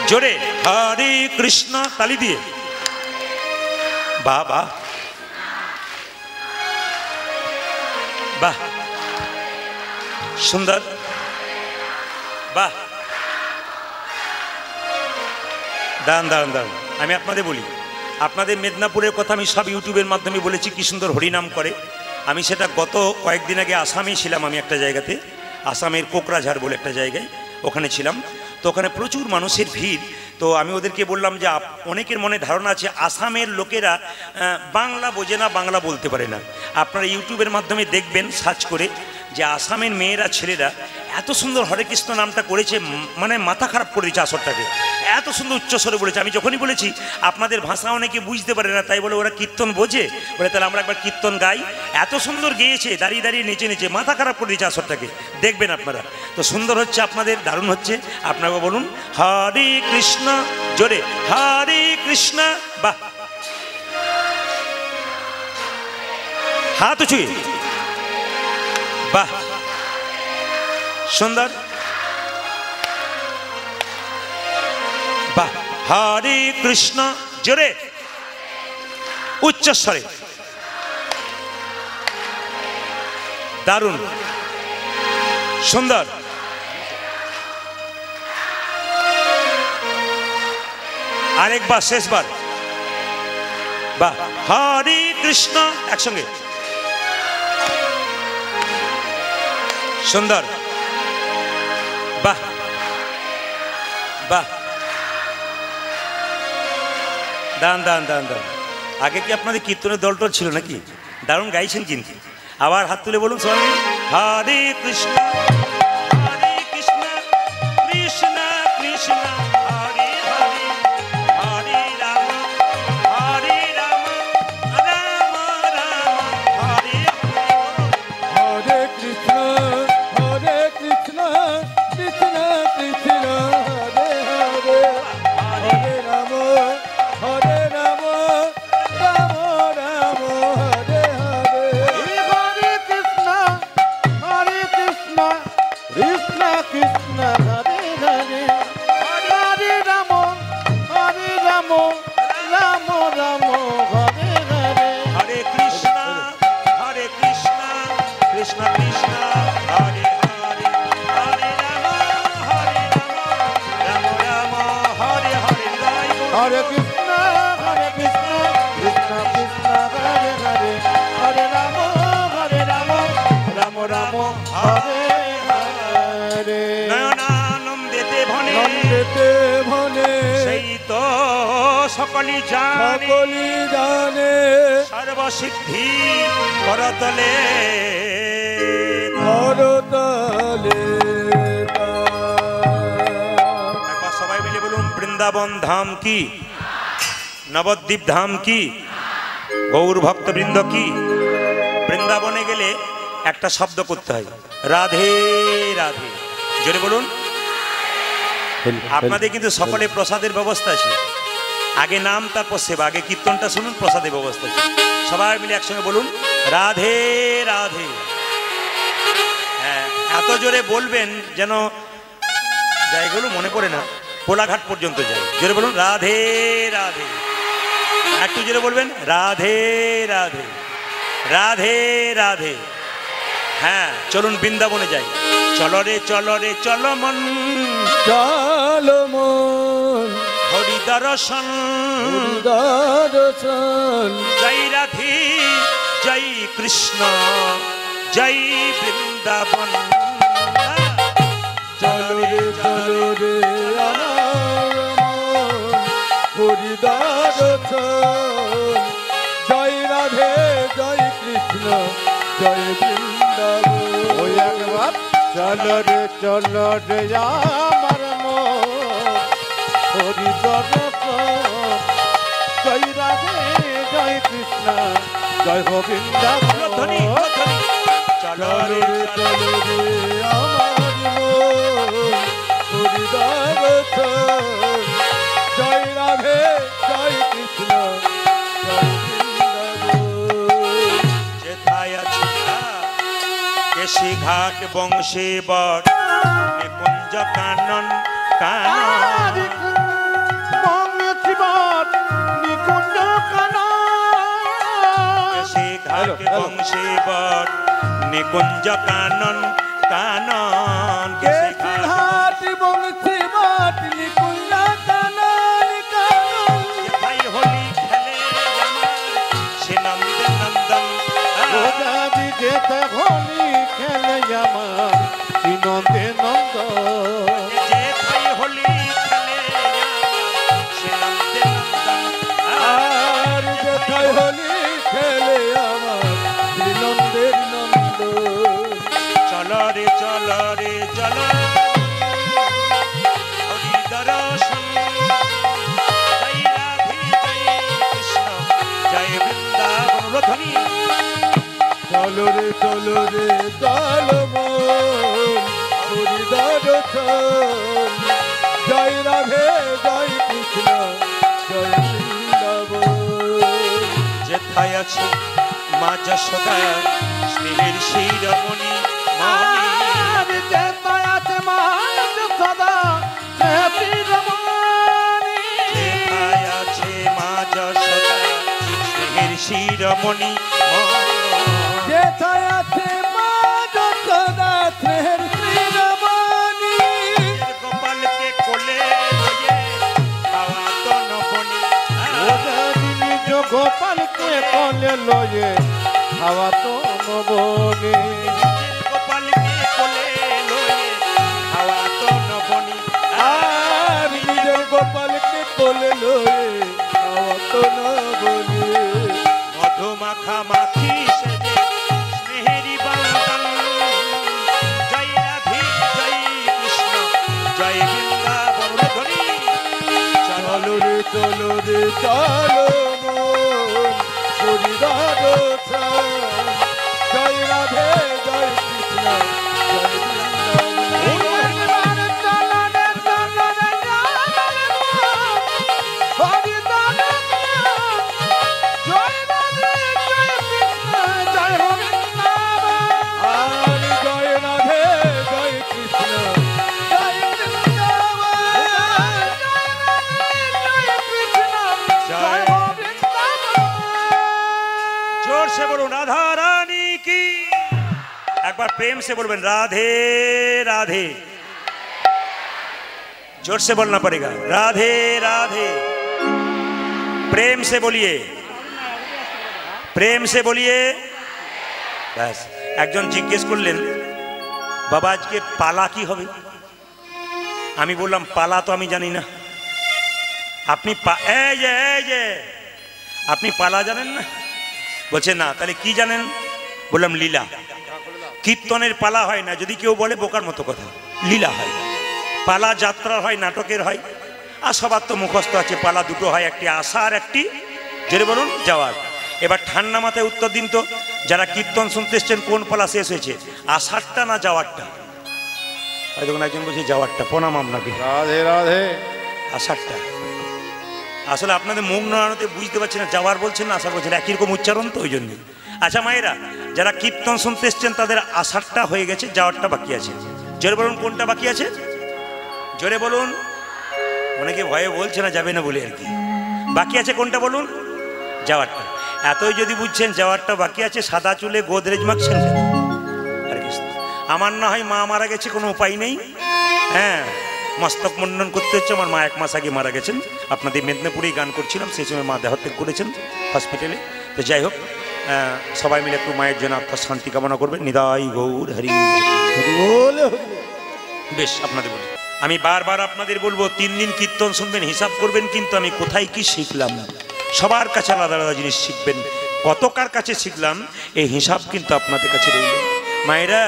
जोरे हरे कृष्ण ताली दिए, वाह वाह वाह, सुंदर, वाह, দাঁড়ান দাঁড়ান দাঁড়ান, আমি আপনাদের বলি, আপনাদের মেদিনীপুরের কথা আমি সব ইউটিউবের মাধ্যমে বলেছি কি সুন্দর হরিনাম করে। আমি সেটা গত কয়েকদিন আগে আসামে ছিলাম, আমি একটা জায়গাতে, আসামের কোকরাঝাড় বলে একটা জায়গায়, ওখানে ছিলাম। তো ওখানে প্রচুর মানুষের ভিড়। তো আমি ওদেরকে বললাম যে অনেকের মনে ধারণা আছে আসামের লোকেরা বাংলা বোঝে না, বাংলা বলতে পারে না। আপনারা ইউটিউবের মাধ্যমে দেখবেন সার্চ করে যে আসামের মেয়েরা ছেলেরা এত সুন্দর হরে কৃষ্ণ নামটা করেছে, মানে মাথা খারাপ করে দিয়েছে আসরটাকে, এত সুন্দর উচ্চস্বরে বলেছে। আমি যখনই বলেছি আপনাদের ভাষা অনেকে বুঝতে পারে না, তাই বলে ওরা কীর্তন বোঝে, বলে তাহলে আমরা একবার কীর্তন গাই। এত সুন্দর গেয়েছে, দাঁড়িয়ে দাঁড়িয়ে নেচে নেচে মাথা খারাপ করে দিয়েছে আসরটাকে, দেখবেন আপনারা। তো সুন্দর হচ্ছে আপনাদের, দারুণ হচ্ছে। আপনাকে বলুন হরে কৃষ্ণ, জোরে হরে কৃষ্ণ, বাহ, হাত উঁচুয়ে, বাহ, সুন্দর, বাহ, হরে কৃষ্ণ, জোরে উচ্চস্বরে, দারুণ, সুন্দর, আরেকবার, শেষবার, বাহ, হরে কৃষ্ণ, একসঙ্গে, সুন্দর, বাহ বাহ, দান দান দান দান। আগে কি আপনাদের কীর্তনের দলটল ছিল নাকি? দারুণ গাইছেন কিন্তু। আবার হাত তুলে বলুন সবাই, হরে কৃষ্ণ হরে কৃষ্ণ কৃষ্ণ কৃষ্ণ হরে হরে, হরে রাম হরে রাম রাম রাম হরে হরে। হরে কৃষ্ণ কৃষ্ণ কৃষ্ণ হরে হরে, হরে রাম রাম রাম হরে হরে। হরে কৃষ্ণ কৃষ্ণ কৃষ্ণ হরে হরে, হরে রাম রাম রাম হরে হরে। হরে কৃষ্ণ কৃষ্ণ কৃষ্ণ হরে হরে, হরে রাম রাম রাম হরে হরে। হরে কৃষ্ণ কৃষ্ণ কৃষ্ণ হরে হরে, হরে রাম রাম রাম হরে হরে। নয়নানন্দেতে ভনে নন্দেতে ভনে, সেই তো সকলি জানে, সকলি জানে, সর্বসিদ্ধি করতলে করতলে। একবার সবাই মিলে বলুন, বৃন্দাবন ধাম কি, নবদ্বীপ ধাম কি, গৌর ভক্তবৃন্দ কি। বৃন্দাবনে গেলে একটা শব্দ করতে হয়, রাধে রাধে, জোরে বলুন। আপনাদের কিন্তু সকলে প্রসাদের ব্যবস্থা আছে, আগে নাম তারপর সেবা, আগে কীর্তনটা শুনুন, প্রসাদের ব্যবস্থা আছে। সবাই মিলে একসঙ্গে বলুন রাধে রাধে। হ্যাঁ, এত জোরে বলবেন যেন জায়গাগুলো মনে পড়ে না, কোলাঘাট পর্যন্ত যায়। জোরে বলুন রাধে রাধে, একটু জোরে বলবেন রাধে রাধে, রাধে রাধে। হ্যাঁ, চলুন বৃন্দাবনে যাই। চলো রে চলো মন, চলো মন, হরি দর্শন, দর্শন। জয় রাধে জয় কৃষ্ণ জয় বৃন্দাবন। চলো রে আমার মন, হরি দর্শন। জয় রাধে জয় কৃষ্ণ জয় বৃন্দাবন। ওই একবার চলো রে আমার মন, হরি দর্শন। জয় রাধে জয় কৃষ্ণ জয় গোবিন্দাবন। ধ্বনি, ধ্বনি। চলো রে চলো রে আমার মন, হরি দর্শন। জয় রাধে জয় কৃষ্ণ জয় বৃন্দাবন। ঘাট বংশে বট নিকুঞ্জ কানন কানন সে ঘাট বংশে বট নিকুঞ্জ কানন কানন সে ঘাট বংশী বট নিকুঞ্জ কানন কানন ভাই হোলি খেলে আমার সে নন্দন নন্দন রাজি যেতে হোলি খেলে আমার নন্দে নন্দন যে ভাই হোলি খেলে আমার সে নন্দন নন্দন আর যেথায় হোলি খেলে আমার নন্দের নন্দ চলো রে চলো রে চলো হরি দর্শন জয় রাধে জয় কৃষ্ণ জয় বৃন্দাবন রথনী চলো রে চলো মন হরি দর্শন জয় রাধে জয় কৃষ্ণ জয় বৃন্দাবন যেথায় আছে মা যশোদা স্নেহের শিরোমণি মণি যেথায় আছে মা যশোদা স্নেহের শিরোমণি যেথায় আছে মা যশোদা স্নেহের শিরোমণি যেথায় আছে মা যশোদা স্নেহের শিরোমণি গোপালকে কোলে লয়ে খাওয়া তো নবনী নিজ গোপালকে কোলে লয়ে খাওয়া তো নবনী গোপালকে কোলে লয়ে খাওয়া তো নবনী আর নিজের গোপালকে কোলে লয়ে খাওয়া তো নবনী মধু মাখা মাখি সেজে স্নেহেরি বান্দন জয় রাধে জয় কৃষ্ণ জয় বৃন্দাবন ধ্বনি চলো রে চলো মন হরি দর্শন জয় রাধে জয় কৃষ্ণ জয় जोर से बोलो राधा रानी की एक बार प्रेम से बोलो राधे राधे जोर से बोलना पड़ेगा राधे राधे प्रेम से बोलिए प्रेम से बोलिए बस একজন জিজ্ঞেস করলেন বাবা আজকে পালা কি হবে আমি বললাম পালা তো আমি জানি না আপনি এই যে আপনি পালা জানেন না বলছে না তাহলে কি জানেন বললাম লীলা কীর্তনের পালা হয় না যদি কেউ বলে বোকার মতো কথা লীলা হয় পালা যাত্রা হয় নাটকের হয় আর সবার তো মুখস্থ আছে পালা দুটো হয় একটি আসার একটি যেটা বলুন যাওয়ার এবার ঠান্ডা মাথায় উত্তর দিন তো যারা কীর্তন শুনতে এসছেন কোন পালা শেষ হয়েছে আসারটা না যাওয়ারটা দেখুন একজন বলছে যাওয়ারটা প্রণাম আপনাকে রাধে রাধে আসারটা আসলে আপনাদের মুখ নড়ানোতে বুঝতে পারছি না যাওয়ার বলছেন না আশা বলছেন একই রকম উচ্চারণ তো ওই জন্য আচ্ছা মায়েরা যারা কীর্তন শুনতে এসছেন তাদের আসারটা হয়ে গেছে যাওয়ারটা বাকি আছে জোরে বলুন কোনটা বাকি আছে জোরে বলুন অনেকে ভয়ে বলছে না যাবে না বলে আর কি বাকি আছে কোনটা বলুন যাওয়ারটা এতই যদি বুঝছেন যাওয়ারটা বাকি আছে সাদা চুলে গোদরেজ মাখছেন আর কি আমার না হয় মা মারা গেছে কোনো উপায় নেই হ্যাঁ মস্তক মুন্ডন করতে হচ্ছে আমার মা 1 মাস আগে মারা গেছেন আপনাদের মেদিনীপুরেই গান করছিলাম সেই সময় মা দেহত্যাগ করেছেন হসপিটালে তো যাই হোক সবাই মিলে একটু মায়ের জন্য আত্মার শান্তি কামনা করবেন নিদাই গৌর হরি বেশ আপনাদের বলি আমি বারবার আপনাদের বলবো 3 দিন কীর্তন শুনবেন হিসাব করবেন কিন্তু আমি কোথায় কি শিখলাম সবার কাছে আলাদা আলাদা জিনিস শিখবেন কত কার কাছে শিখলাম এই হিসাব কিন্তু আপনাদের কাছে রইল মায়েরা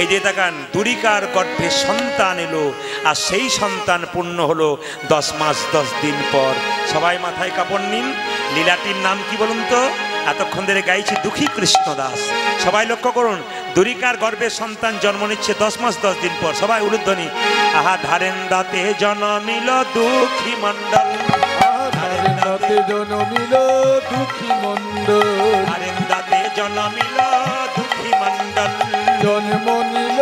এই যে তাকান দুরিকার গর্ভে সন্তান এলো আর সেই সন্তান পূর্ণ হলো 10 মাস 10 দিন পর সবাই মাথায় কাপড় নিন লীলাটির নাম কি বলুন তো এতক্ষণ ধরে গাইছি দুঃখী কৃষ্ণদাস সবাই লক্ষ্য করুন দুরিকার গর্ভে সন্তান জন্ম নিচ্ছে 10 মাস 10 দিন পর সবাই উলুধ্বনি আহা ধারেন দাতে জন্মিল দুঃখী মণ্ডল ধারেন দাতে জন্মিল দুঃখী মণ্ডল ধারেন দাতে জন্মিল দুঃখী মণ্ডল জন্ম নিল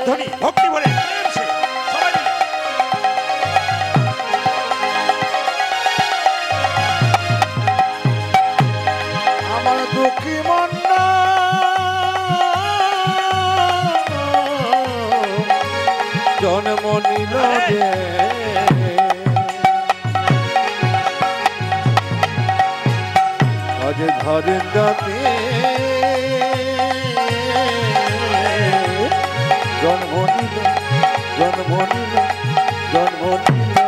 ধ্বনি ভক্তি বলে সবাই মিলে। আমার দুঃখী মন্ডল জন্ম নিল যে আজ ধরেন রাতে জন্ম নিল জন্ম নিল জন্ম নিল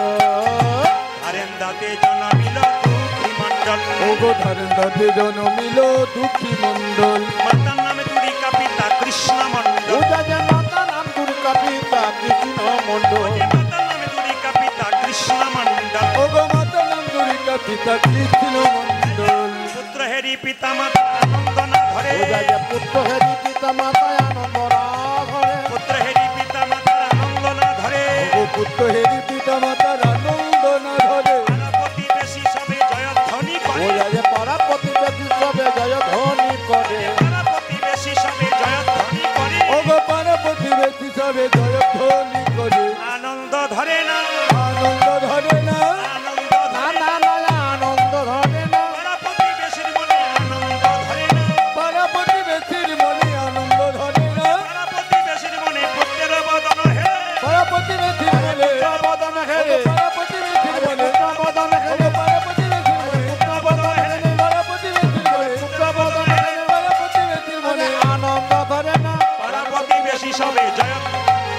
ধারেন দাতে জন্মিল দুঃখী মণ্ডল ওগো ধারেন দাতে জন্মিল দুঃখী মন্ডল মাতার নামে দুর্গা পিতা কৃষ্ণ মণ্ডল ওটা যে মাতা নাম দুর্গা পিতা কৃষ্ণ মন্ডল মাতার নামে দুর্গা পিতা কৃষ্ণ মণ্ডল ওগো মাতা নাম দুর্গা পিতা কৃষ্ণ মন্ডল পুত্র হেরি পিতা মাতা আনন্দ না ধরে ওটা যে পুত্র হেরি পিতা মাতা আনন্দ না ধরে পুত্র হেরি পিতা মাতার আনন্দ না ধরে ওগো পুত্র হেরি পিতা মাতার আনন্দ না ধরে পাড়াপতি বেশি সবে জয়ধ্বনি করে ওটা যে পাড়া প্রতিবেশী সবে জয় ধ্বনি করে পাড়াপতি বেশি সবে জয়ধ্বনি করে ওগো পাড়া প্রতিবেশী সবে জয় ধ্বনি করে আনন্দ ধরে না আনন্দ ধরে না আনন্দ না ধরে না না না আনন্দ ধরে না পাড়াপতি বেশির মনে আনন্দ ধরে না পাড়া প্রতিবেশীর মনে আনন্দ ধরে না পাড়াপতি বেশির মনে পুত্রের বদন হে পাড়া প্রতিবেশীর মনে বদন হেরে পাড়া প্রতিবেশীর মনে বদন হেরে পাড়া প্রতিবেশীর মনে বদন হেরে পাড়া প্রতিবেশীর মনে বদন হেরে পাড়া প্রতিবেশীর মনে আনন্দ ধরে না পাড়াপতি বেশি সবে জয়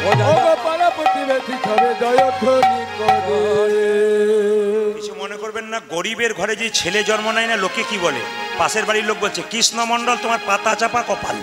ওগো পাড়া প্রতিবেশী সবে জয়ধ্বনি করে কিছু মনে করবেন না, গরিবের ঘরে যে ছেলে জন্ম নেয় না লোকে কি বলে, পাশের বাড়ির লোক বলছে কৃষ্ণ মণ্ডল তোমার পাতা চাপা কপাল।